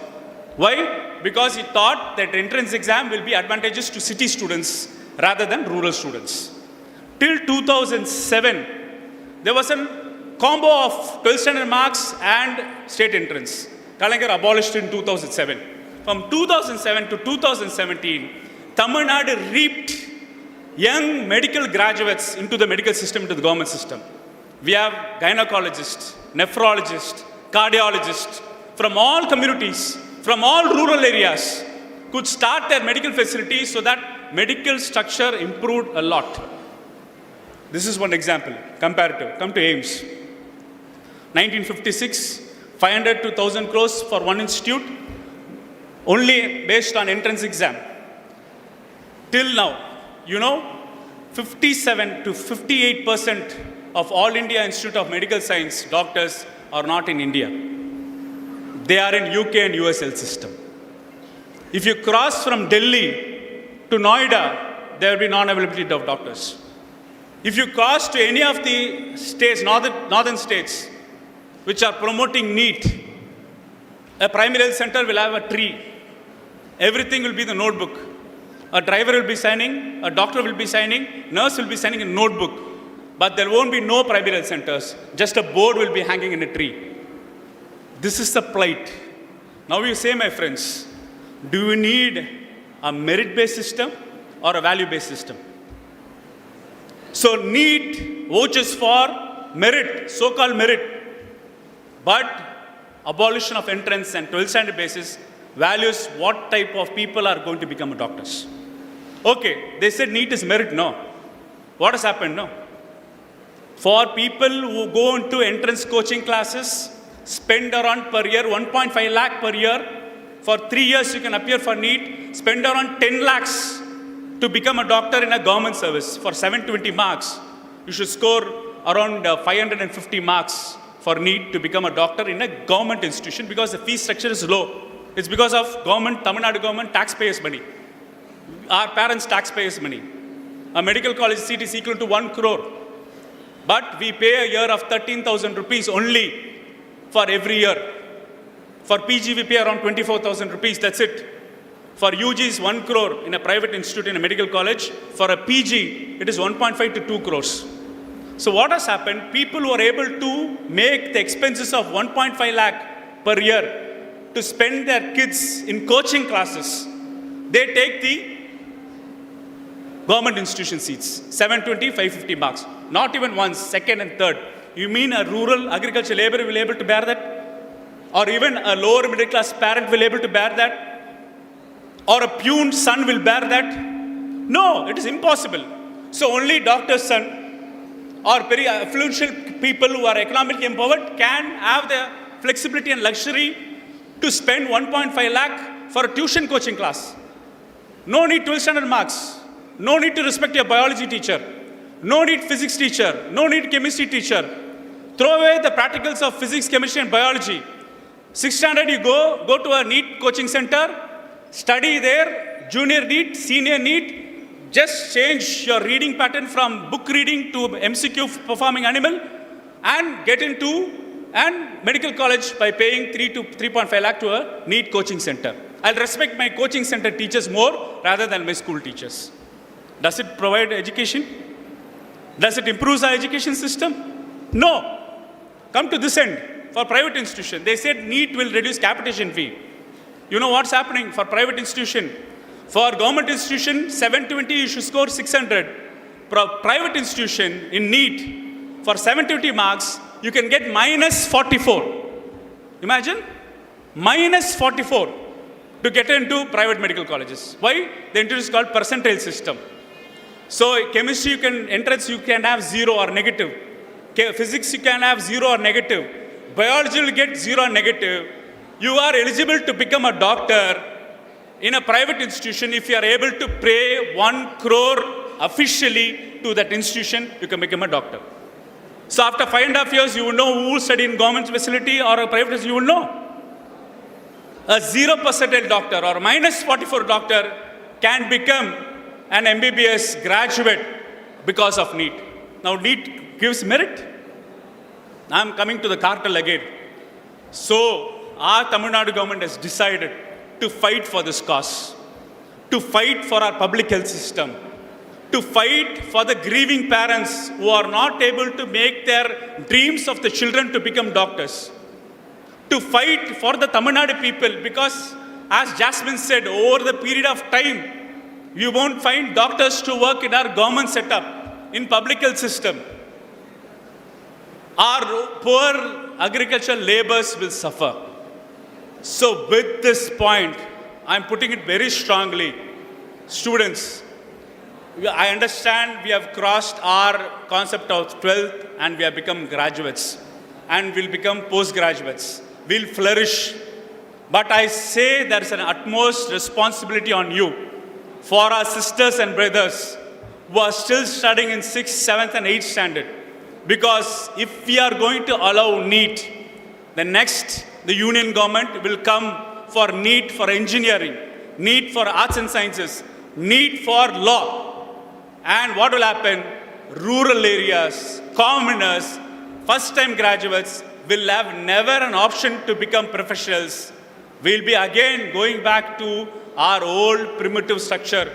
Why? Because he thought that entrance exam will be advantageous to city students rather than rural students. Till 2007, there was a combo of 12th standard marks and state entrance. Kalaignar abolished in 2007. From 2007 to 2017, Tamil Nadu reaped young medical graduates into the medical system, into the government system. We have gynecologists, nephrologists, cardiologists from all communities, from all rural areas, could start their medical facilities so that medical structure improved a lot. This is one example, comparative. Come to AIMS. 1956, 500 to 1,000 crores for one institute, only based on entrance exam. Till now, 57 to 58% of all India Institute of Medical Science doctors are not in India. They are in UK and US health system. If you cross from Delhi to Noida, there will be non-availability of doctors. If you cross to any of the states, northern states, which are promoting NEET, a primary health center will have a tree. Everything will be the notebook. A driver will be signing, a doctor will be signing, nurse will be signing a notebook. But there won't be no primary health centers. Just a board will be hanging in a tree. This is the plight. Now you say, my friends, do we need a merit-based system or a value-based system? So NEET vouches for merit, so-called merit. But abolition of entrance and 12th standard basis values what type of people are going to become doctors. Okay, they said NEET is merit. No. What has happened? No. For people who go into entrance coaching classes, spend around per year 1.5 lakh per year. For 3 years you can appear for NEET, spend around 10 lakhs to become a doctor in a government service. For 720 marks, you should score around 550 marks for NEET to become a doctor in a government institution because the fee structure is low. It's because of government, Tamil Nadu government, taxpayers' money. Our parents' taxpayers' money. A medical college seat is equal to 1 crore. But we pay a year of 13,000 rupees only for every year. For PG, we pay around 24,000 rupees, that's it. For UG is 1 crore in a private institute in a medical college. For a PG, it is 1.5 to 2 crores. So what has happened? People who are able to make the expenses of 1.5 lakh per year to spend their kids in coaching classes, they take the government institution seats, 720, 550 marks. Not even once, second and third. You mean a rural agriculture laborer will be able to bear that? Or even a lower middle class parent will be able to bear that? Or a peon son will bear that? No, it is impossible. So only doctor's son or very affluential people who are economically empowered can have the flexibility and luxury to spend 1.5 lakh for a tuition coaching class. No need 12 standard marks. No need to respect your biology teacher. No need physics teacher. No need chemistry teacher. Throw away the practicals of physics, chemistry and biology. 6th standard you go to a NEET coaching center, study there, junior NEET, senior NEET, just change your reading pattern from book reading to MCQ performing animal and get into and medical college by paying 3 to 3.5 lakh to a NEET coaching center. I'll respect my coaching center teachers more rather than my school teachers. Does it provide education? Does it improve our education system? No. Come to this end. For private institution, they said NEET will reduce capitation fee. You know what's happening for private institution? For government institution, 720 you should score 600. Private institution in NEET, for 720 marks, you can get minus 44. Imagine, minus 44 to get into private medical colleges. Why? They introduced called percentile system. So chemistry entrance you can have 0 or negative. Physics you can have 0 or negative. Biology will get 0 or negative. You are eligible to become a doctor in a private institution if you are able to pay 1 crore officially to that institution, you can become a doctor. So after 5.5 years, you will know who will study in government facility or a private, you will know. A 0 percentile doctor or minus 44 doctor can become an MBBS graduate because of NEET. Now NEET gives merit. I am coming to the cartel again. So our Tamil Nadu government has decided to fight for this cause, to fight for our public health system, to fight for the grieving parents who are not able to make their dreams of the children to become doctors, to fight for the Tamil Nadu people, because as Jasmine said, over the period of time, you won't find doctors to work in our government setup, in public health system. Our poor agricultural laborers will suffer. So with this point, I'm putting it very strongly. Students, I understand we have crossed our concept of 12th and we have become graduates and will become postgraduates. We'll flourish. But I say there's an utmost responsibility on you for our sisters and brothers who are still studying in 6th, 7th and 8th standard. Because if we are going to allow NEET, the union government will come for NEET for engineering, NEET for arts and sciences, NEET for law. And what will happen? Rural areas, commoners, first-time graduates will have never an option to become professionals. We'll be again going back to our old primitive structure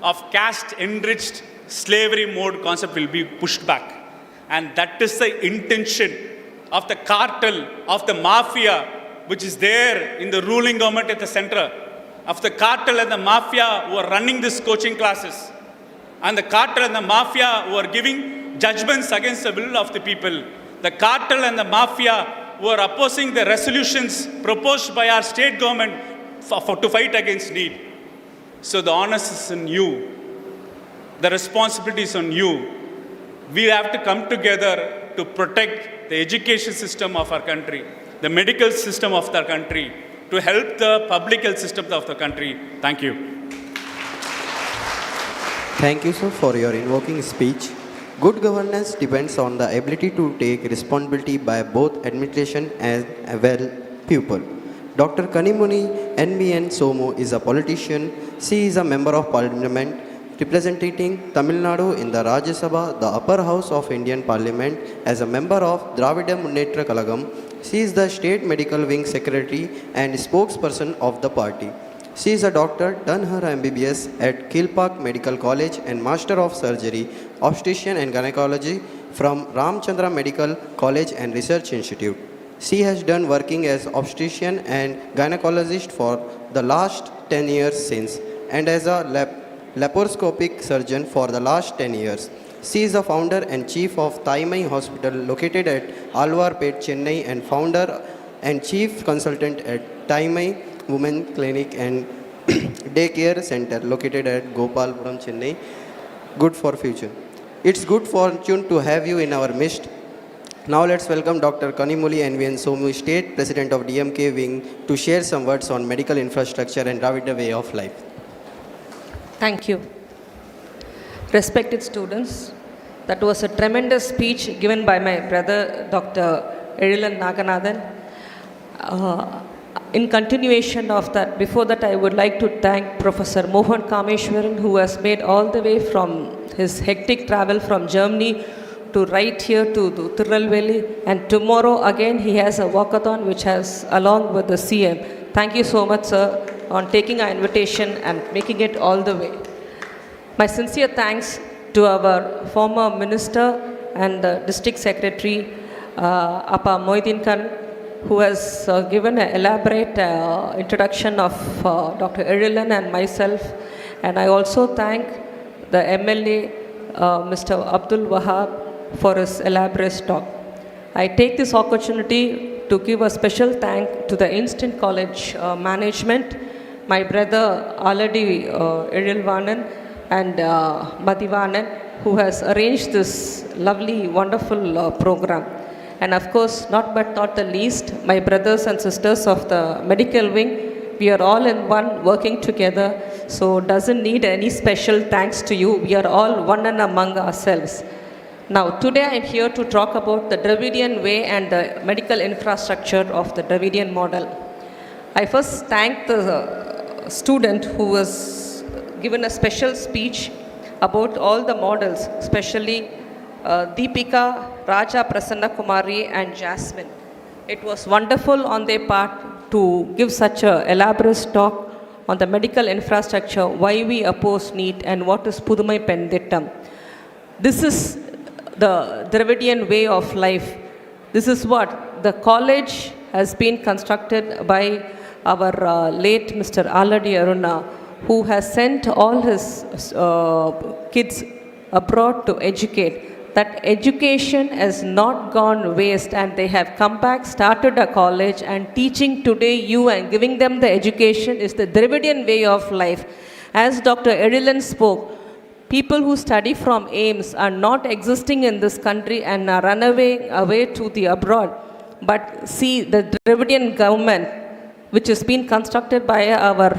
of caste-enriched slavery mode concept will be pushed back. And that is the intention of the cartel, of the mafia, which is there in the ruling government at the center, of the cartel and the mafia who are running these coaching classes, and the cartel and the mafia who are giving judgments against the will of the people, the cartel and the mafia who are opposing the resolutions proposed by our state government to fight against NEET. So the onus is on you. The responsibility is on you. We have to come together to protect the education system of our country, the medical system of our country, to help the public health system of the country. Thank you. Thank you, sir, for your invoking speech. Good governance depends on the ability to take responsibility by both administration and pupil. Dr. Kanimuni NBN Somo is a politician. She is a member of parliament representing Tamil Nadu in the Rajya Sabha, the upper house of Indian Parliament, as a member of Dravidian Munnetra Kalagam. She is the state medical wing secretary and spokesperson of the party. She is a doctor, done her MBBS at Kilpack Medical College and Master of Surgery, Obstetrician and Gynecology from Ramchandra Medical College and Research Institute. She has done working as obstetrician and gynecologist for the last 10 years since and as a laparoscopic surgeon for the last 10 years. She is the founder and chief of Thaimai Hospital located at Alvarpet, Chennai and founder and chief consultant at Thaimai Women Clinic and Daycare Center located at Gopalpuram, Chennai. Good for future. It's good fortune to have you in our midst. Now let's welcome Dr. Kanimuli NVN Somu, State President of DMK Wing, to share some words on medical infrastructure and Dravidian way of life. Thank you. Respected students, that was a tremendous speech given by my brother, Dr. Erilan Naganathan. In continuation of that, before that, I would like to thank Professor Mohan Kameshwaran, who has made all the way from his hectic travel from Germany to right here to Tirunelveli, and tomorrow again he has a walkathon which has along with the CM. Thank you so much, sir, on taking our invitation and making it all the way. My sincere thanks to our former minister and the district secretary, Appa Moidin Khan, who has given an elaborate introduction of Dr. Erilan and myself. And I also thank the MLA, Mr. Abdul Wahab, for his elaborate talk. I take this opportunity to give a special thank to the Instant College management, my brother Aladi Erilvanan and Madhivanan, who has arranged this lovely, wonderful program. And of course, not the least, my brothers and sisters of the medical wing. We are all in one, working together, so doesn't need any special thanks to you. We are all one and among ourselves. Now, today I am here to talk about the Dravidian way and the medical infrastructure of the Dravidian model. I first thank the student who was given a special speech about all the models, especially Deepika, Raja Prasanna Kumari and Jasmine. It was wonderful on their part to give such an elaborate talk on the medical infrastructure, why we oppose NEET and what is Pudumai Pendittam. This is the Dravidian way of life. This is what the college has been constructed by our late Mr. Aladi Aruna, who has sent all his kids abroad to educate. That education has not gone waste, and they have come back, started a college, and teaching today you and giving them the education is the Dravidian way of life. As Dr. Erilan spoke, people who study from AIMS are not existing in this country and are run away to the abroad. But see, the Dravidian government, which has been constructed by our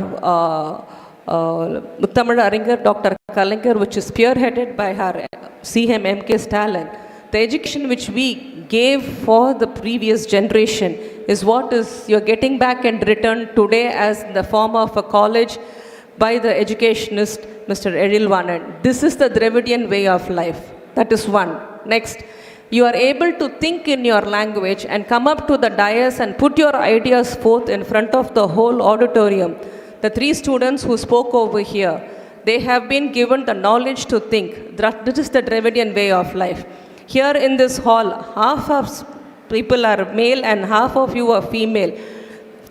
Muttamil Aringer, Dr. Kalankar, which is spearheaded by her CM M.K. Stalin. The education which we gave for the previous generation is what is you're getting back and return today as in the form of a college by the educationist Mr. Erilvanan. This is the Dravidian way of life. That is one. Next, you are able to think in your language and come up to the dais and put your ideas forth in front of the whole auditorium. The three students who spoke over here, they have been given the knowledge to think. This is the Dravidian way of life. Here in this hall, half of people are male and half of you are female.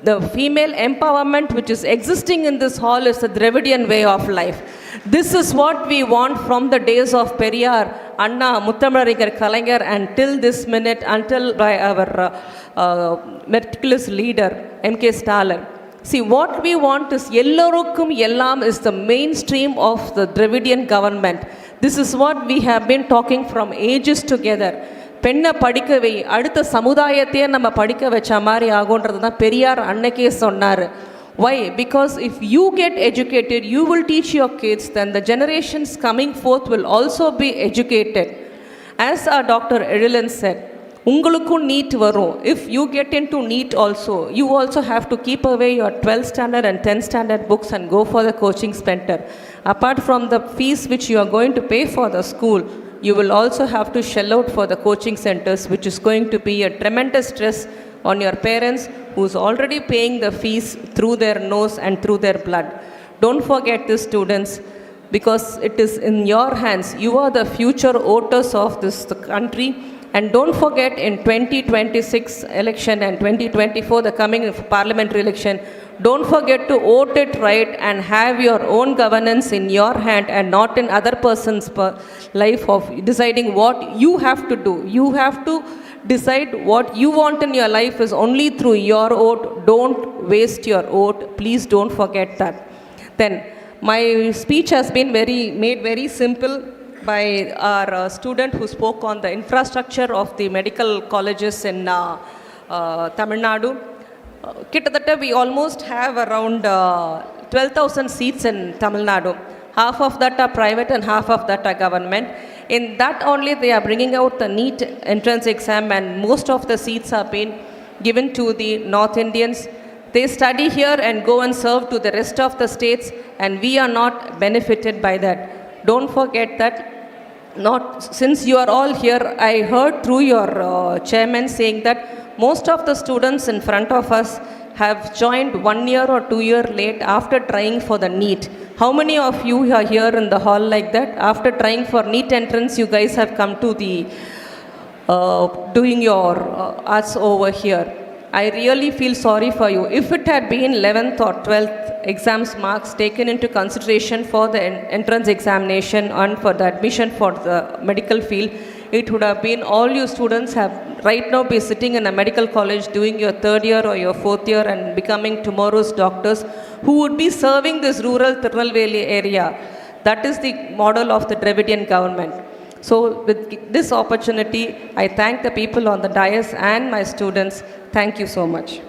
The female empowerment which is existing in this hall is the Dravidian way of life. This is what we want from the days of Periyar, Anna, Muttamil Kalankar, and till this minute, until by our meticulous leader, M.K. Stalin. See, what we want is Yellorukkum Yellam is the mainstream of the Dravidian government. This is what we have been talking from ages together. பெண்ணை படிக்க வை, அடுத்த சமுதாயத்தையே நம்ம படிக்க வச்ச மாதிரி ஆகுன்றது தான் பெரியார் அன்னைக்கே சொன்னார். Why? Because if you get educated, you will teach your kids, then the generations coming forth will also be educated. As our Dr. Erilan said, உங்களுக்கும் NEET வரும். If you get into NEET also, you also have to keep away your 12th standard and 10th standard books and go for the coaching center. Apart from the fees which you are going to pay for the school, you will also have to shell out for the coaching centers, which is going to be a tremendous stress on your parents who's already paying the fees through their nose and through their blood. Don't forget this, students, because it is in your hands. You are the future voters of this country. And don't forget, in 2026 election and 2024, the coming parliamentary election, don't forget to vote it right and have your own governance in your hand and not in other person's life of deciding what you have to do. You have to decide what you want in your life is only through your vote. Don't waste your vote. Please don't forget that. Then, my speech has been made very simple by our student who spoke on the infrastructure of the medical colleges in Tamil Nadu. Kittadatta, we almost have around 12,000 seats in Tamil Nadu. Half of that are private and half of that are government. In that only they are bringing out the NEET entrance exam, and most of the seats are being given to the North Indians. They study here and go and serve to the rest of the states, and we are not benefited by that. Don't forget that. Since you are all here, I heard through your chairman saying that most of the students in front of us have joined 1 year or 2 years late after trying for the NEET. How many of you are here in the hall like that? After trying for NEET entrance, you guys have come to the doing your arts over here. I really feel sorry for you. If it had been 11th or 12th exams marks taken into consideration for the entrance examination and for the admission for the medical field, it would have been all you students have right now be sitting in a medical college doing your 3rd year or your 4th year and becoming tomorrow's doctors who would be serving this rural Tirunelveli area. That is the model of the Dravidian government. So with this opportunity, I thank the people on the dais and my students. Thank you so much.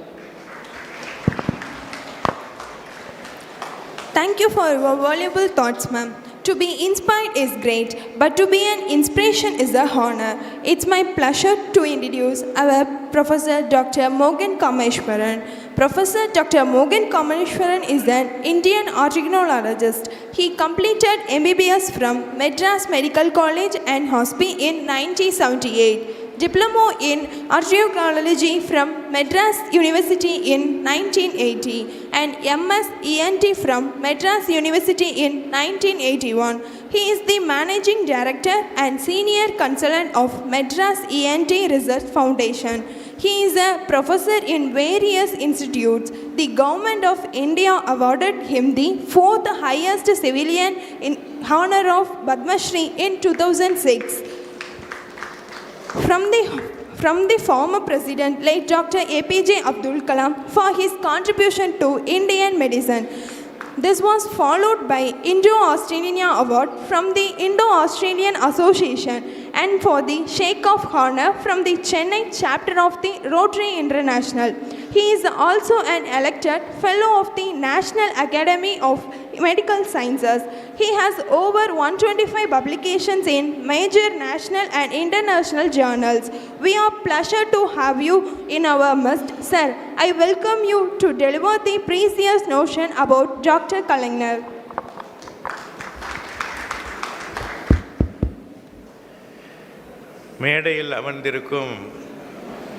Thank you for your valuable thoughts, ma'am. To be inspired is great, but to be an inspiration is an honor. It's my pleasure to introduce our Professor Dr. Mogan Kameshwaran. Professor Dr. Mogan Kameshwaran is an Indian archaeologist. He completed MBBS from Madras Medical College and Hospital in 1978. Diploma in Archaeology from Madras University in 1980 and MS ENT from Madras University in 1981. He is the Managing Director and Senior Consultant of Madras ENT Research Foundation. He is a professor in various institutes. The Government of India awarded him the 4th highest civilian in honor of Padma Shri in 2006. From the former president, late Dr. APJ Abdul Kalam, for his contribution to Indian medicine. This was followed by Indo-Australian Award from the Indo-Australian Association and for the Sheikh of Honor from the Chennai chapter of the Rotary International. He is also an elected Fellow of the National Academy of Medical Sciences. He has over 125 publications in major national and international journals. We are pleased to have you in our midst. Sir, I welcome you to deliver the precious notion about Dr. Kalaignar. மேடையில் அமர்ந்திருக்கும்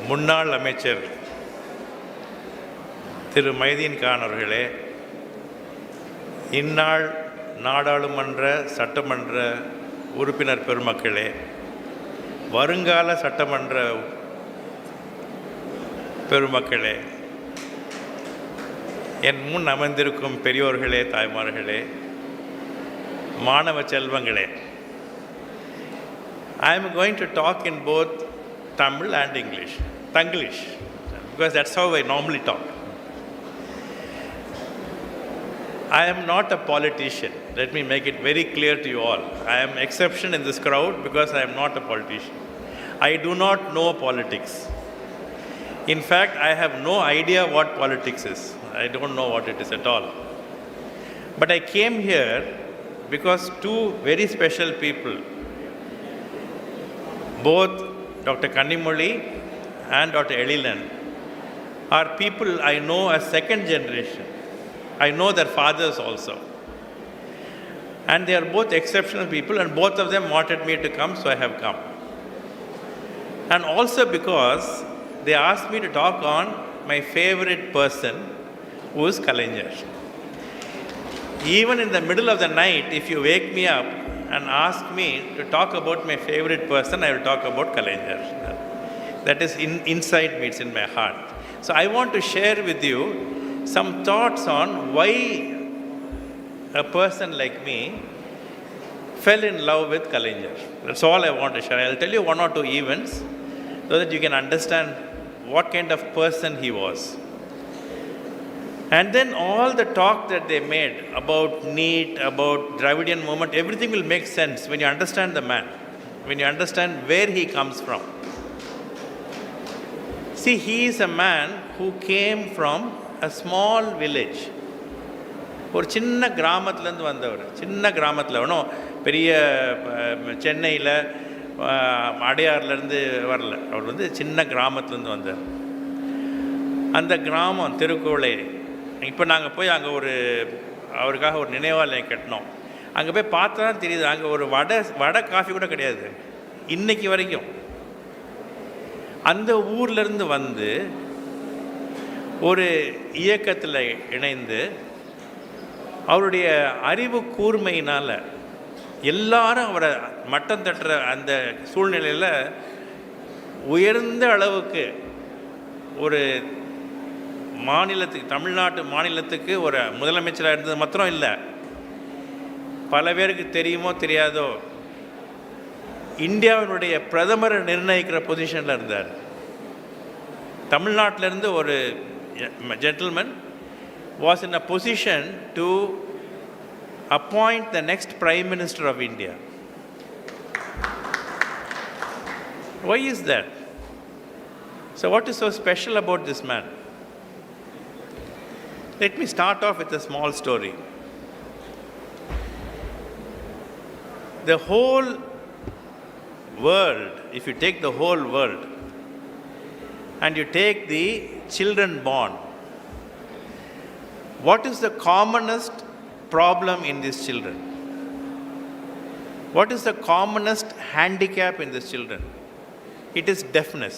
முன்னாள் அமைச்சர் திரு மைதீன் கான் அவர்களே, இந்நாள் நாடாளுமன்ற சட்டமன்ற உறுப்பினர் பெருமக்களே, வருங்கால சட்டமன்ற பெருமக்களே, என் முன் அமர்ந்திருக்கும் பெரியோர்களே, தாய்மார்களே, மாணவ செல்வங்களே, I am going to talk in both Tamil and English, Tanglish, because that's how I normally talk. I am not a politician. Let me make it very clear to you all. I am exception in this crowd because I am not a politician. I do not know politics. In fact, I have no idea what politics is. I don't know what it is at all. But I came here because two very special people, both Dr. Kannimoli and Dr. Elilan, are people I know as second generation. I know their fathers also. And they are both exceptional people, and both of them wanted me to come, so I have come. And also because they asked me to talk on my favorite person, who is Kalaignar. Even in the middle of the night, if you wake me up and ask me to talk about my favorite person, I will talk about Kalaignar. That is inside me, it's in my heart. So I want to share with you some thoughts on why a person like me fell in love with Kalaignar. That's all I want to share. I'll tell you one or two events so that you can understand what kind of person he was. And then all the talk that they made about NEET, about Dravidian movement, everything will make sense when you understand the man, when you understand where he comes from. See, he is a man who came from a small village. ஒரு சின்ன கிராமத்துலேருந்து வந்தவர், சின்ன கிராமத்தில் ஒன்றும் பெரிய சென்னையில் அடையாறுலேருந்து வரல, அவர் வந்து சின்ன கிராமத்துலேருந்து வந்தார். அந்த கிராமம் திருக்கோளை. இப்போ நாங்கள் போய் அங்கே அவருக்காக ஒரு நினைவாலயம் கட்டினோம். அங்கே போய் பார்த்தா தான் தெரியுது, அங்கே ஒரு வடை காஃபி கூட கிடையாது இன்னைக்கு வரைக்கும். அந்த ஊர்லேருந்து வந்து ஒரு இயக்கத்தில் இணைந்து அவருடைய அறிவு கூர்மையினால் எல்லாரும் அவரை மட்டம் தட்டுற அந்த சூழ்நிலையில் உயர்ந்த அளவுக்கு ஒரு மாநிலத்துக்கு, தமிழ்நாட்டு மாநிலத்துக்கு ஒரு முதலமைச்சராக இருந்தது மாத்திரம் இல்லை, பல பேருக்கு தெரியுமோ தெரியாதோ இந்தியாவினுடைய பிரதமரை நிர்ணயிக்கிற பொசிஷனில் இருந்தார். தமிழ்நாட்டிலேருந்து ஒரு gentleman was in a position to appoint the next Prime Minister of India. Why is that? So what is so special about this man? Let me start off with a small story. The whole world, if you take the whole world and you take the children born, what is the commonest problem in these children? What is the commonest handicap in these children? It is deafness.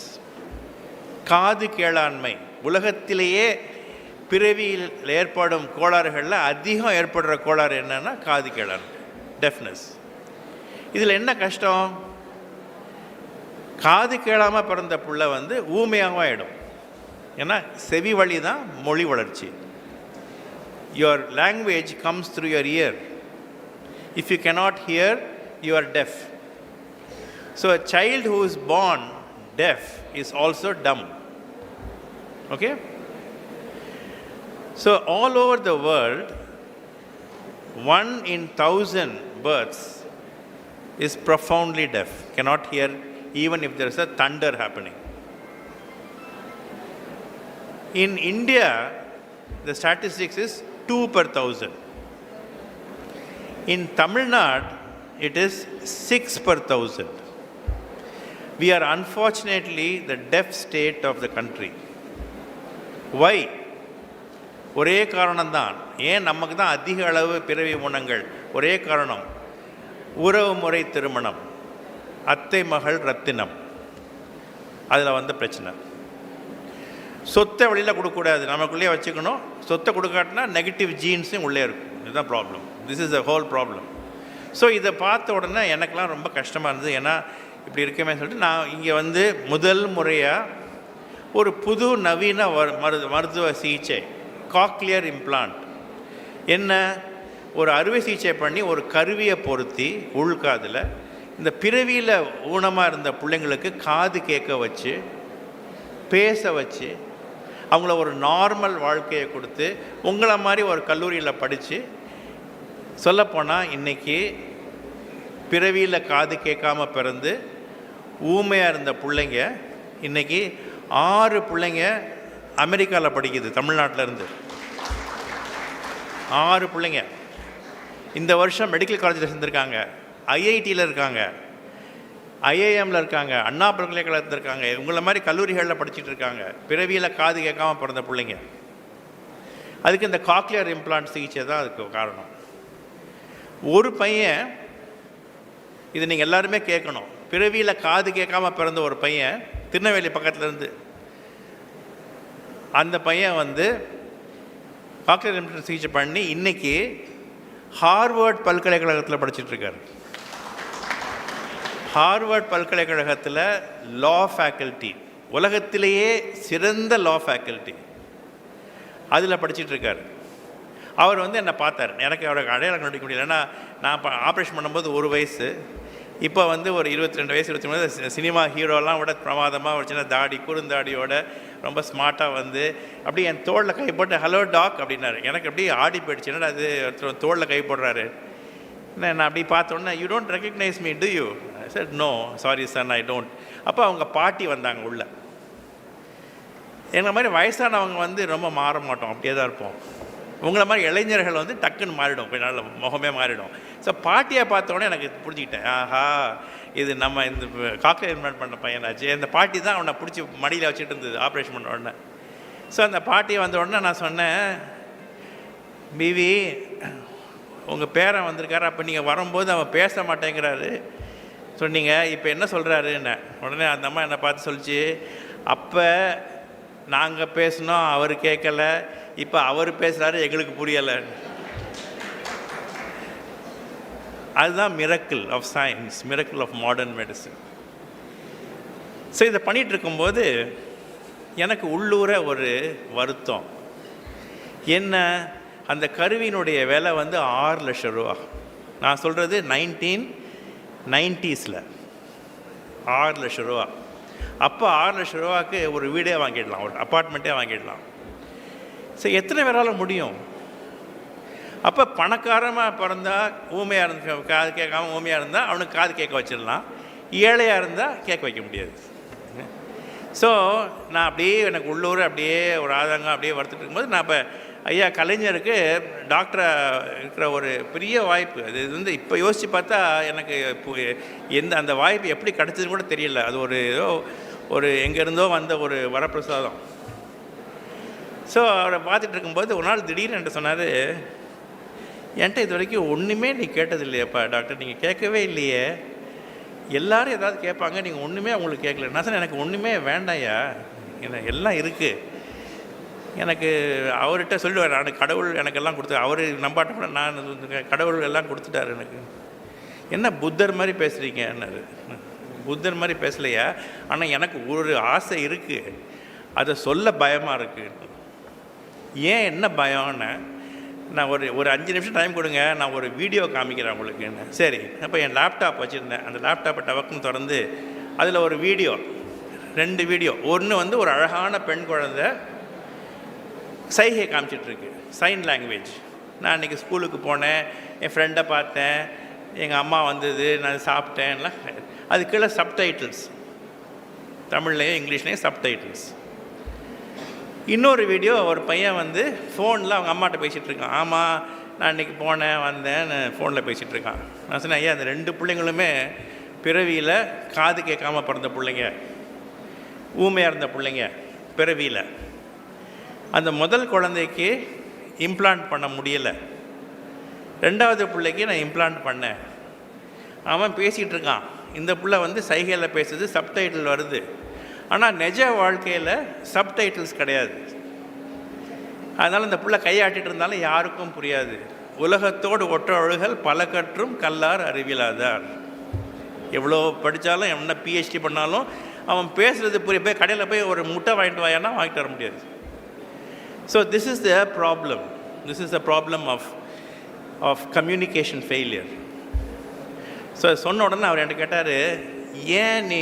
காது கேளாண்மை. உலகத்திலேயே பிறவியில் ஏற்படும் கோளாறுகளில் அதிகம் ஏற்படுற கோளாறு என்னன்னா காது கேளாண்மை, deafness. இதில் என்ன கஷ்டம்? காது கேளாமல் பிறந்த பிள்ளை வந்து ஊமையாகவும் ஆகிடும். ஏன்னா செவி வழி தான் மொழி வளர்ச்சி. Your language comes through your ear. If you cannot hear, you are deaf. So a child who is born deaf is also dumb. Okay? So all over the world, 1 in 1,000 births is profoundly deaf, cannot hear even if there is a thunder happening. In India, the statistics is 2 per 1,000. In Tamil Nadu, it is 6 per 1,000. We are unfortunately the deaf state of the country. Why? ஒரே காரணம்தான். ஏன் நமக்கு தான் அதிக அளவு பிறவி ஊனங்கள்? ஒரே காரணம், உறவு முறை திருமணம், அத்தை மகள் ரத்தினம், அதில் வந்த பிரச்சனை. சொத்தை வழியில் கொடுக்கக்கூடாது, நமக்குள்ளேயே வச்சுக்கணும். சொத்தை கொடுக்காட்டினா நெகட்டிவ் ஜீன்ஸும் உள்ளே இருக்கும். இதுதான் problem. This is the whole problem. So இதை பார்த்த உடனே எனக்கெலாம் ரொம்ப கஷ்டமாக இருந்தது. ஏன்னா இப்படி இருக்கமே சொல்லிட்டு நான் இங்கே வந்து முதல் முறையாக ஒரு புது நவீன மருத்துவ சிகிச்சை, காக்லியர் இம்ப்ளான்ட், என்ன ஒரு அறுவை சிகிச்சை பண்ணி ஒரு கருவியை பொருத்தி உள்காதில் இந்த பிறவியில் ஊனமாக இருந்த பிள்ளைங்களுக்கு காது கேட்க வச்சு, பேச வச்சு, அவங்கள ஒரு நார்மல் வாழ்க்கையை கொடுத்து, உங்களை மாதிரி ஒரு கல்லூரியில் படித்து, சொல்லப்போனால் இன்றைக்கி பிறவியில் காது கேட்காம பிறந்து ஊமையாக இருந்த பிள்ளைங்க இன்றைக்கி 6 பிள்ளைங்க அமெரிக்காவில் படிக்குது. தமிழ்நாட்டிலேருந்து 6 பிள்ளைங்க இந்த வருஷம் மெடிக்கல் காலேஜில் சேர்ந்துருக்காங்க, ஐஐடியில் இருக்காங்க, ஐஏஎம்மில் இருக்காங்க, அண்ணா பல்கலைக்கழகத்தில் இருக்காங்க, உங்களை மாதிரி கல்லூரிகளில் படிச்சுட்டு இருக்காங்க. பிறவியில் காது கேட்காமல் பிறந்த பிள்ளைங்க. அதுக்கு இந்த காக்லியர் இம்ப்ளான்ட் சிகிச்சை தான் அதுக்கு காரணம். ஒரு பையன், இது நீங்கள் எல்லாருமே கேட்கணும், பிறவியில் காது கேட்காமல் பிறந்த ஒரு பையன் திருநெல்வேலி பக்கத்துலேருந்து அந்த பையன் வந்து காக்லியர் இம்ப்ளான்ட் சிகிச்சை பண்ணி இன்றைக்கி ஹார்வர்ட் பல்கலைக்கழகத்தில் படிச்சுட்ருக்கார். ஹார்வர்ட் பல்கலைக்கழகத்தில் லா ஃபேக்கல்ட்டி, உலகத்திலேயே சிறந்த லா ஃபேக்கல்ட்டி, அதில் படிச்சுட்ருக்கார். அவர் வந்து என்னை பார்த்தார். எனக்கு அவருக்கு அடையாளம் கண்டுபிடிக்க முடியல. ஏன்னா நான் ஆப்ரேஷன் பண்ணும்போது 1 வயசு, இப்போ வந்து ஒரு 22 வயசு 23 சினிமா ஹீரோலாம் விட பிரமாதமாக ஒரு சின்ன தாடி, குறுந்தாடியோட ரொம்ப ஸ்மார்ட்டாக வந்து அப்படியே என் தோளில் கை போட்டு ஹலோ டாக் அப்படின்னாரு. எனக்கு அப்படியே ஆடி போயிடுச்சு. என்னடா அது ஒருத்தர் தோளில் கை போடுறாரு. நான் அப்படி பார்த்தோன்னே you don't recognise me to you? Sir no sorry son I don't. அப்போ அவங்க பாட்டி வந்தாங்க உள்ள. எங்களை மாதிரி வயசானவங்க வந்து ரொம்ப மாற மாட்டோம், அப்படியே தான் இருப்போம். உங்களை மாதிரி இளைஞர்கள் வந்து டக்குன்னு மாறிடும், கொஞ்ச நாள் முகமே மாறிடும். ஸோ பாட்டியை பார்த்தோன்னே எனக்கு புரிஞ்சுக்கிட்டேன், ஆஹா இது நம்ம இந்த காக்லியர் இம்ப்ளான்ட் பண்ண பையனாச்சு. இந்த பாட்டி தான் அவனை பிடிச்சி மடியில் வச்சுட்டு இருந்தது ஆப்ரேஷன் பண்ண உடனே. ஸோ அந்த பாட்டியை வந்த உடனே நான் சொன்னேன், பிவி உங்கள் பேரன் வந்திருக்காரு, அப்போ நீங்கள் வரும்போது அவன் பேச மாட்டேங்கிறாரு சொன்னீங்க, இப்போ என்ன சொல்கிறாருன்னு. உடனே அந்த அம்மா என்னை பார்த்து சொல்லிச்சு, அப்போ நாங்கள் பேசினோம் அவர் கேட்கல, இப்போ அவர் பேசுகிறாரு எங்களுக்கு புரியலை. அதுதான் miracle of science, miracle of modern medicine. So இதை பண்ணிகிட்டு இருக்கும்போது எனக்கு உள்ளூர ஒரு வருத்தம் என்ன, அந்த கருவியினுடைய விலை வந்து 6 லட்சம் ரூபா. நான் சொல்கிறது 1990s 6 லட்சம் ரூபா. அப்போ 6 லட்சம் ரூபாய்க்கு ஒரு வீடே வாங்கிடலாம், ஒரு அப்பார்ட்மெண்ட்டே வாங்கிடலாம். ஸோ எத்தனை பேரால் முடியும்? அப்போ பணக்காரமாக பிறந்தால் ஊமையாக இருந்து காது கேட்காம ஊமையாக இருந்தால் அவனுக்கு காது கேட்க வச்சிடலாம், ஏழையாக இருந்தால் கேட்க வைக்க முடியாது. ஸோ நான் அப்படியே எனக்கு உள்ளூர் அப்படியே ஒரு ஆதங்கம் அப்படியே வளர்த்துட்டு இருக்கும்போது நான் இப்போ ஐயா கலைஞருக்கு டாக்டராக இருக்கிற ஒரு பெரிய வாய்ப்பு. அது வந்து இப்போ யோசித்து பார்த்தா எனக்கு அந்த வாய்ப்பு எப்படி கிடச்சதுன்னு கூட தெரியல. அது ஒரு ஏதோ ஒரு எங்கேருந்தோ வந்த ஒரு வரப்பிரசாதம். ஸோ அவரை பார்த்துட்டு இருக்கும்போது ஒரு நாள் திடீர்னு என்கிட்ட சொன்னார், என்கிட்ட இது வரைக்கும் ஒன்றுமே நீ கேட்டது இல்லையாப்பா டாக்டர், நீங்கள் கேட்கவே இல்லையே, எல்லோரும் ஏதாவது கேட்பாங்க, நீங்கள் ஒன்றுமே அவங்களுக்கு கேட்கல. நான் சொன்னேன், எனக்கு ஒன்றுமே வேண்டாயா, எனக்கு எல்லாம் இருக்குது. எனக்கு அவர்கிட்ட சொல்லிடுவார், நான் கடவுள் எனக்கெல்லாம் கொடுத்து, அவர் நம்பாட்ட கூட நான் கடவுள் எல்லாம் கொடுத்துட்டார் எனக்கு. என்ன புத்தர் மாதிரி பேசுகிறீங்க என்னாரு. புத்தர் மாதிரி பேசலையா, ஆனால் எனக்கு ஒரு ஆசை இருக்குது, அதை சொல்ல பயமாக இருக்குது. ஏன் என்ன பயம்னு, நான் ஒரு 5 நிமிஷம் டைம் கொடுங்க, நான் ஒரு வீடியோ காமிக்கிறேன் உங்களுக்குன்னு. சரி, அப்போ என் லேப்டாப் வச்சுருந்தேன், அந்த லேப்டாப்பை டவக்குன்னு திறந்து அதில் ஒரு வீடியோ, 2 வீடியோ. ஒன்று வந்து ஒரு அழகான பெண் குழந்தை சைகை காமிச்சிட்ருக்கு, சைன் லாங்குவேஜ். நான் அன்றைக்கி ஸ்கூலுக்கு போனேன், என் ஃப்ரெண்டை பார்த்தேன், எங்கள் அம்மா வந்தது, நான் சாப்பிட்டேன்லாம். அது கீழே சப்டைட்டில்ஸ், தமிழ்லேயும் இங்கிலீஷ்லேயும் சப்டைட்டில்ஸ். இன்னொரு வீடியோ, ஒரு பையன் வந்து ஃபோனில் அவங்க அம்மாட்ட பேசிகிட்ருக்கான். ஆமாம் நான் இன்றைக்கி போனேன் வந்தேன் ஃபோனில் பேசிகிட்ருக்கான். நான் சொன்னேன், ஐயா அந்த 2 பிள்ளைங்களுமே பிறவியில் காது கேட்காமல் பிறந்த பிள்ளைங்க, ஊமையாக இருந்த பிள்ளைங்க பிறவியில். அந்த முதல் குழந்தைக்கு இம்ப்ளான்ட் பண்ண முடியலை, 2வது பிள்ளைக்கு நான் இம்ப்ளான்ட் பண்ணேன். அவன் பேசிகிட்டு இருக்கான், இந்த பிள்ளை வந்து சைகையில் பேசுது, சப்டைட்டில் வருது. ஆனால் நிஜ வாழ்க்கையில் சப்டைட்டில்ஸ் கிடையாது. அதனால் இந்த பிள்ளை கையாட்டிகிட்டு இருந்தாலும் யாருக்கும் புரியாது. உலகத்தோடு ஒற்ற ஒழுகல் பல கற்றும் கல்லார் அறிவிலாதார். எவ்வளோ படித்தாலும் என்ன PhD பண்ணாலும் அவன் பேசுகிறது புரிய, போய் கடையில் போய் ஒரு முட்டை வாங்கிட்டு வாயானா வாங்கிட்டு வர முடியாது. So this is the problem. This is the problem of communication failure. So சொன்ன உடனே அவர் என்கிட்ட கேட்டார், ஏன் நீ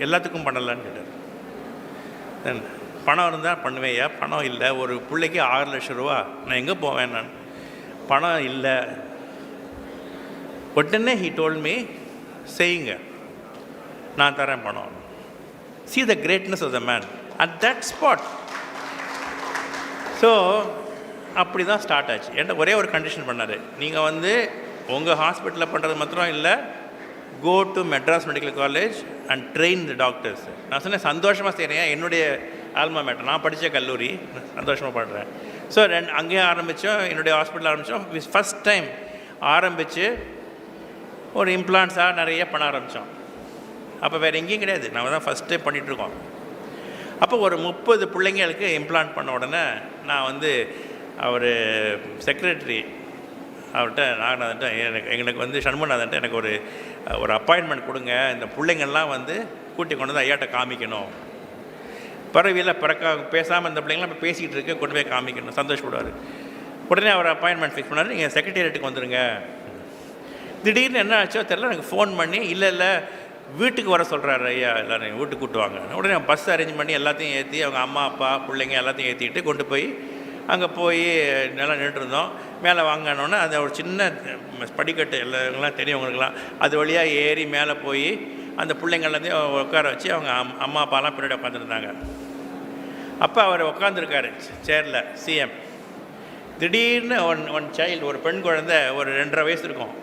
எல்லாத்துக்கும் பண்ணலான்னு கேட்டார். பணம் இருந்தால் பண்ணுவேயா, பணம் இல்லை, ஒரு பிள்ளைக்கு 6 லட்சம் ரூபா, நான் எங்கே போவேன், நான் பணம் இல்லை. உடனே ஹி டோல்ட் மீ, செய்யுங்க நான் தரேன் பணம். see the greatness of the man at that spot. So அப்படி தான் ஸ்டார்ட் ஆச்சு. என்கிட்ட ஒரே ஒரு கண்டிஷன் பண்ணார், நீங்கள் வந்து உங்கள் ஹாஸ்பிட்டலில் பண்ணுறது மாத்திரம் இல்லை, go to Madras medical college and train the doctors. நான் சொன்னேன், சந்தோஷமாக செய்கிறேன், என்னுடைய ஆல்மா மேட்டர், நான் படித்த கல்லூரி, சந்தோஷமாக பண்ணுறேன். ஸோ அங்கேயும் ஆரம்பித்தோம், என்னுடைய ஹாஸ்பிட்டல் ஆரம்பித்தோம். ஃபஸ்ட் டைம் ஆரம்பித்து ஒரு இம்ப்ளான்ஸாக நிறைய பண்ண ஆரம்பித்தோம். அப்போ வேறு எங்கேயும் கிடையாது, நம்ம தான் ஃபஸ்ட் டைம் பண்ணிகிட்ருக்கோம். அப்போ ஒரு 30 பிள்ளைங்களுக்கு இம்ப்ளான்ட் பண்ண உடனே நான் வந்து அவர் செக்ரட்டரி அவர்கிட்ட நாகநாதன்ட்ட எங்களுக்கு வந்து சண்முகநாதன்ட்ட எனக்கு ஒரு அப்பாயின்மெண்ட் கொடுங்க, இந்த பிள்ளைங்கள்லாம் வந்து கூட்டி கொண்டு வந்து ஐயாட்ட காமிக்கணும், பிறவியில் பேசாமல் இந்த பிள்ளைங்களாம் இப்போ பேசிக்கிட்டு இருக்க கொண்டு போய் காமிக்கணும், சந்தோஷப்படுவார். உடனே அவர் அப்பாயின்மெண்ட் ஃபிக்ஸ் பண்ணார், நீங்கள் செக்ரட்டேரியட்டுக்கு வந்துடுங்க. திடீர்னு என்ன ஆச்சோ தெரில, எனக்கு ஃபோன் பண்ணி இல்லை வீட்டுக்கு வர சொல்கிறாரு ஐயா, எல்லோரும் வீட்டுக்கு கூட்டுவாங்க. உடனே பஸ் அரேஞ்ச் பண்ணி எல்லாத்தையும் ஏற்றி அவங்க அம்மா அப்பா பிள்ளைங்க எல்லாத்தையும் ஏற்றிக்கிட்டு கொண்டு போய் அங்கே போய் நல்லா நின்றுருந்தோம். மேலே வாங்கினோன்னே அந்த ஒரு சின்ன படிக்கட்டு எல்லாம் தெரியும் அது வழியாக ஏறி மேலே போய் அந்த பிள்ளைங்க எல்லாத்தையும் உட்கார வச்சு அவங்க அம்மா அப்பாலாம் பின்னாடி உட்காந்துருந்தாங்க. அப்போ அவர் உட்காந்துருக்காரு சேரில் சிஎம். திடீர்னு ஒன் சைல்டு, ஒரு பெண் குழந்தை, ஒரு 2.5 வயசு இருக்கும்,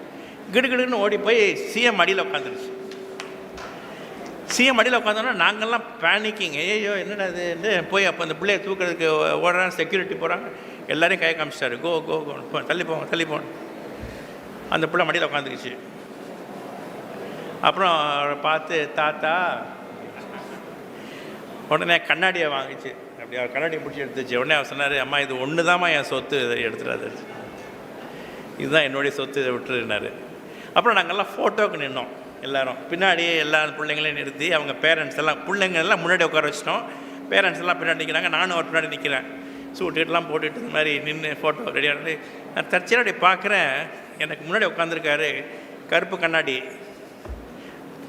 கிடுகிடுன்னு ஓடி போய் சிஎம் அடியில் உட்காந்துருச்சு. சிஎம் அடியில் உட்காந்தோன்னா நாங்கள்லாம் பேனிக்கிங், ஐயோ என்னடா இது போய் அப்போ அந்த பிள்ளையை தூக்கிறதுக்கு ஓடுறாங்க, செக்யூரிட்டி போகிறாங்க, எல்லோரையும் கை காமிச்சிட்டாரு, கோ கோ கோ தள்ளி போங்க. அந்த பிள்ளை மடியில் உட்காந்துக்குச்சு. அப்புறம் அவரை பார்த்து தாத்தா, உடனே கண்ணாடியை வாங்கிச்சு, அப்படி அவர் கண்ணாடியை பிடிச்சி எடுத்துச்சு. உடனே அவர் சொன்னார், அம்மா இது ஒன்று தான்மா என் சொத்து, இதை எடுத்துடாது, இதுதான் என்னுடைய சொத்து, இதை விட்டுருனாரு. அப்புறம் நாங்கள்லாம் ஃபோட்டோவுக்கு நின்னோம் எல்லோரும், பின்னாடி எல்லா பிள்ளைங்களையும் நிறுத்தி அவங்க பேரண்ட்ஸ் எல்லாம், பிள்ளைங்க எல்லாம் முன்னாடி உட்கார வச்சிட்டோம், பேரண்ட்ஸ் எல்லாம் பின்னாடி நிற்கிறாங்க, நானும் அவர் பின்னாடி நிற்கிறேன், சூட்டுலாம் போட்டுட்டு இந்த மாதிரி நின்று ஃபோட்டோ ரெடியாக. நான் தற்செயலாக அப்படி பார்க்குறேன், எனக்கு முன்னாடி உட்காந்துருக்காரு, கருப்பு கண்ணாடி,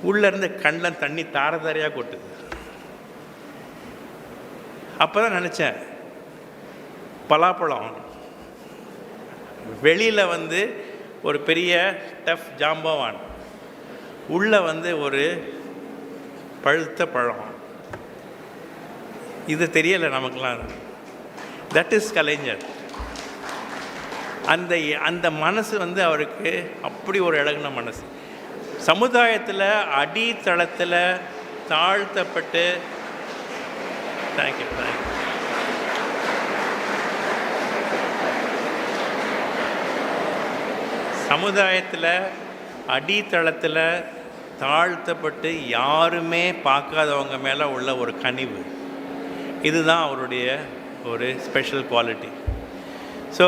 உள்ளேருந்து கண்ணில் தண்ணி தாரதாரியாக கொட்டுது. அப்போ தான் நினச்சேன், பலாப்பழம் வெளியில் வந்து ஒரு பெரிய டஃப் ஜாம்பவான், உள்ளே வந்து ஒரு பழுத்த பழம். இது தெரியலை நமக்குலாம். தட் இஸ் கலைஞர். அந்த மனசு வந்து அவருக்கு அப்படி ஒரு இழகுன மனசு. சமுதாயத்தில் அடித்தளத்தில் தாழ்த்தப்பட்டு, தேங்க்யூ சமுதாயத்தில் அடித்தளத்தில் தாழ்த்தப்பட்டு யாருமே பார்க்காதவங்க மேலே உள்ள ஒரு கனிவு, இதுதான் அவருடைய ஒரு ஸ்பெஷல் குவாலிட்டி. ஸோ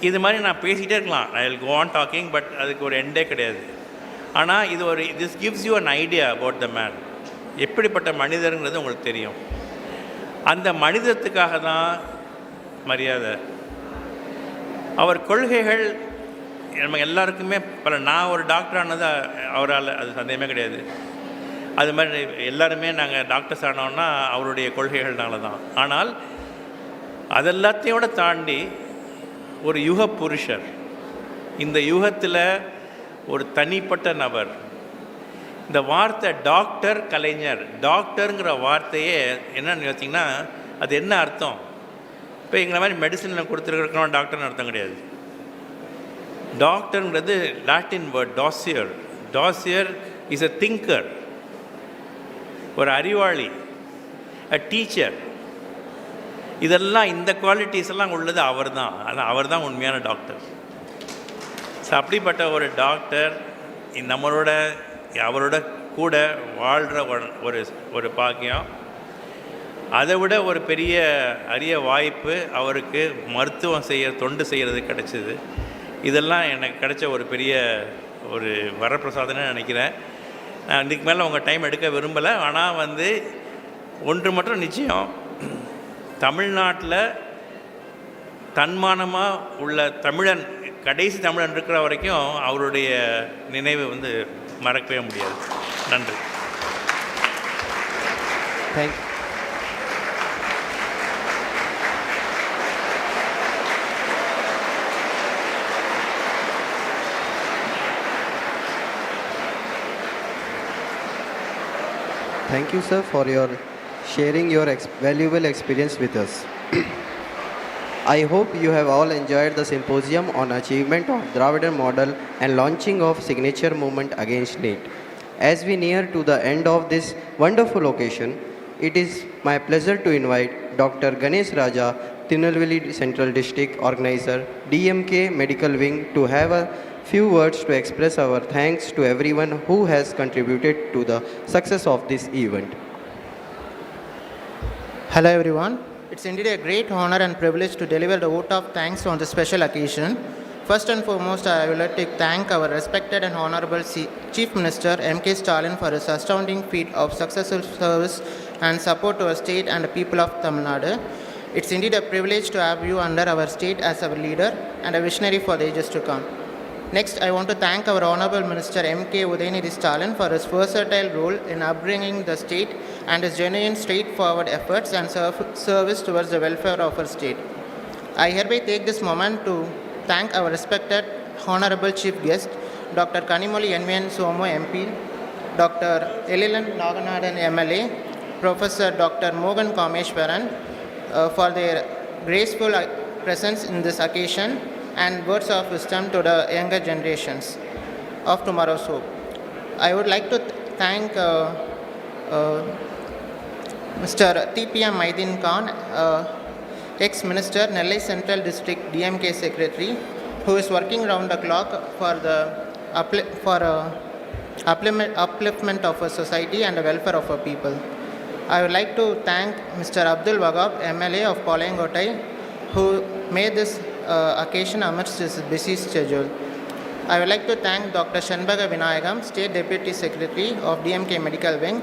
இது மாதிரி நான் பேசிகிட்டே இருக்கலாம், I will go on talking, but அதுக்கு ஒரு எண்டே கிடையாது. ஆனால் this gives you an idea about the man, எப்படிப்பட்ட மனிதருங்கிறது உங்களுக்கு தெரியும். அந்த மனிதத்துக்காக தான் மரியாதை. அவர் கொள்கைகள் நம்ம எல்லாருக்குமே நான் ஒரு டாக்டர் ஆனது அவரால், அது சந்தேகமே கிடையாது. அது மாதிரி எல்லாருமே நாங்கள் டாக்டர்ஸ் ஆனோன்னா அவருடைய கொள்கைகள்னால தான். ஆனால் அதெல்லாத்தையோட தாண்டி ஒரு யுக புருஷர், இந்த யுகத்தில் ஒரு தனிப்பட்ட நபர். இந்த வார்த்தை டாக்டர் கலைஞர், டாக்டருங்கிற வார்த்தையே என்னன்னு யோசிச்சிங்கன்னா அது என்ன அர்த்தம்? இப்போ எங்களை மாதிரி மெடிசனில் கொடுத்துருக்கணும் டாக்டர்னு அர்த்தம் கிடையாது. டாக்டருங்கிறது லாட்டின் வேர்ட் டாசியர். டாசியர் இஸ் அ திங்கர், ஒரு அறிவாளி, அ டீச்சர். இதெல்லாம் இந்த குவாலிட்டிஸ் எல்லாம் உள்ளது அவர் தான். ஆனால் அவர் தான் உண்மையான டாக்டர். ஸோ அப்படிப்பட்ட ஒரு டாக்டர் அவரோட கூட வாழ்கிற ஒரு பாக்கியம், அதை விட ஒரு பெரிய அரிய வாய்ப்பு அவருக்கு மருத்துவம் தொண்டு செய்கிறது கிடைச்சிது. இதெல்லாம் எனக்கு கிடைச்ச ஒரு பெரிய ஒரு வரப்பிரசாதனை நினைக்கிறேன். நான் இதுக்கு மேலே உங்கள் டைம் எடுக்க விரும்பலை. ஆனால் ஒன்று மட்டும் நிச்சயம், தமிழ்நாட்டில் தன்மானமாக உள்ள தமிழன், கடைசி தமிழன் இருக்கிற வரைக்கும் அவருடைய நினைவு மறக்கவே முடியாது. நன்றி. Thank you. Thank you, sir, for sharing your valuable experience with us. I hope you have all enjoyed the symposium on achievement of Dravidian model and launching of signature movement against NEET. As we near to the end of this wonderful occasion, it is my pleasure to invite Dr. Ganesh Raja, Tirunelveli Central District Organizer, DMK Medical Wing, to have a few words to express our thanks to everyone who has contributed to the success of this event. Hello everyone. It's indeed a great honor and privilege to deliver the vote of thanks on this special occasion. First and foremost, I would like to thank our respected and honorable Chief Minister M.K. Stalin for his astounding feat of successful service and support to our state and the people of Tamil Nadu. It's indeed a privilege to have you under our state as our leader and a visionary for the ages to come. Next, I want to thank our Honorable Minister M.K. Udayanidhi Stalin for his versatile role in upbringing the state and his genuine straightforward efforts and service towards the welfare of our state. I hereby take this moment to thank our respected Honorable Chief Guest, Dr. Kanimoli N.V.N. Somo MP, Dr. Elilan Naganadan MLA, Professor Dr. Mohan Kameshwaran for their graceful presence in this occasion and words of wisdom to the younger generations of tomorrow's hope. I would like to thank Mr. TPM Maidin Khan, ex-minister, Nellai Central District DMK Secretary, who is working round the clock for the upliftment of our society and the welfare of our people. I would like to thank Mr. Abdul Wahab, MLA of Palangotai, who made this occasion amidst his busy schedule. I would like to thank Dr. Shanbaga Vinayagam, State Deputy Secretary of DMK Medical Wing,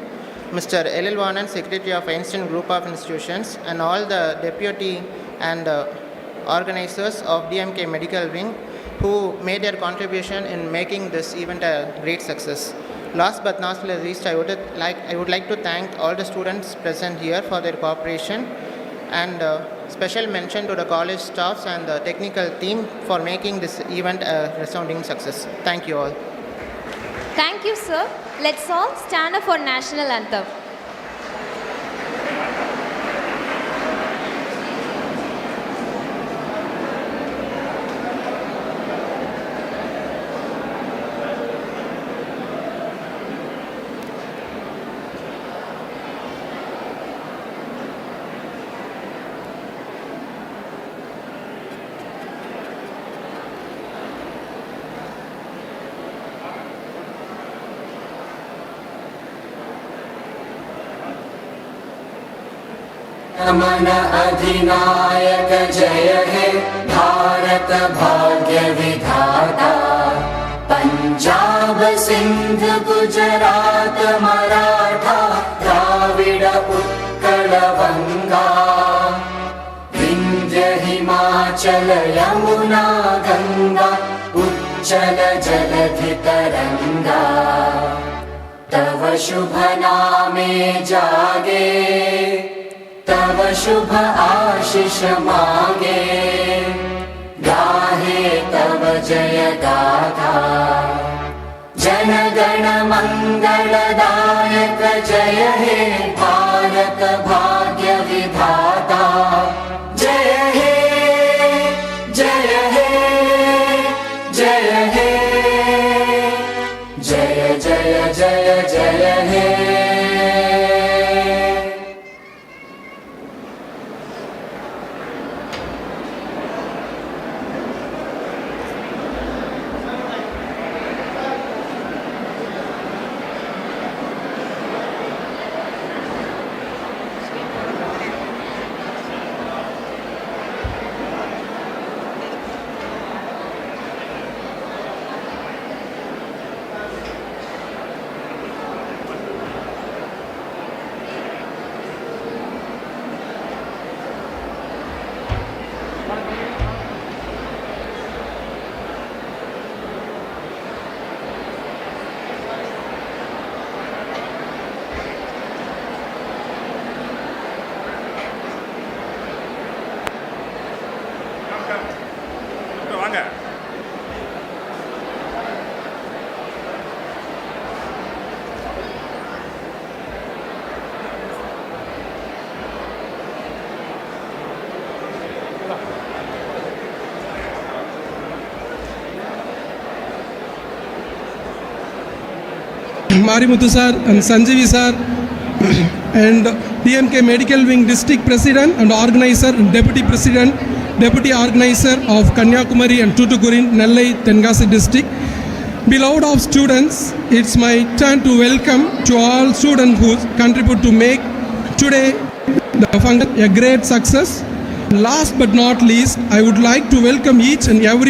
Mr. Elilwanan, Secretary of Einstein Group of Institutions, and all the deputy and organizers of DMK Medical Wing who made their contribution in making this event a great success. Last but not least, I would like to thank all the students present here for their cooperation, and special mention to the college staffs and the technical team for making this event a resounding success. Thank you all. Thank you, sir. Let's all stand up for national anthem. नमन अधिनायक जय हे भारत भाग्य विधाता पंजाब सिंध गुजरात मराठा द्राविड उत्कल गंगा विंध्य हिमाचल यमुना गंगा उच्चल जलधि तरंगा तव शुभ नामे जागे तव शुभ आशीष मांगे गाहे तव जय गाथा जन गण मंगलदायक जय हे भारत भाग्य विधाता जय हे जय हे जय हे जय जय जय जय हे Marimuthu sir and Sanjeevi sir and DMK Medical Wing District President and Organizer and Deputy President, Deputy Organizer of Kanyakumari and Tuticorin, Nellai, Tenkasi District. Beloved of students, it's my turn to welcome to all students who contribute to make today the function a great success. Last but not least, I would like to welcome each and every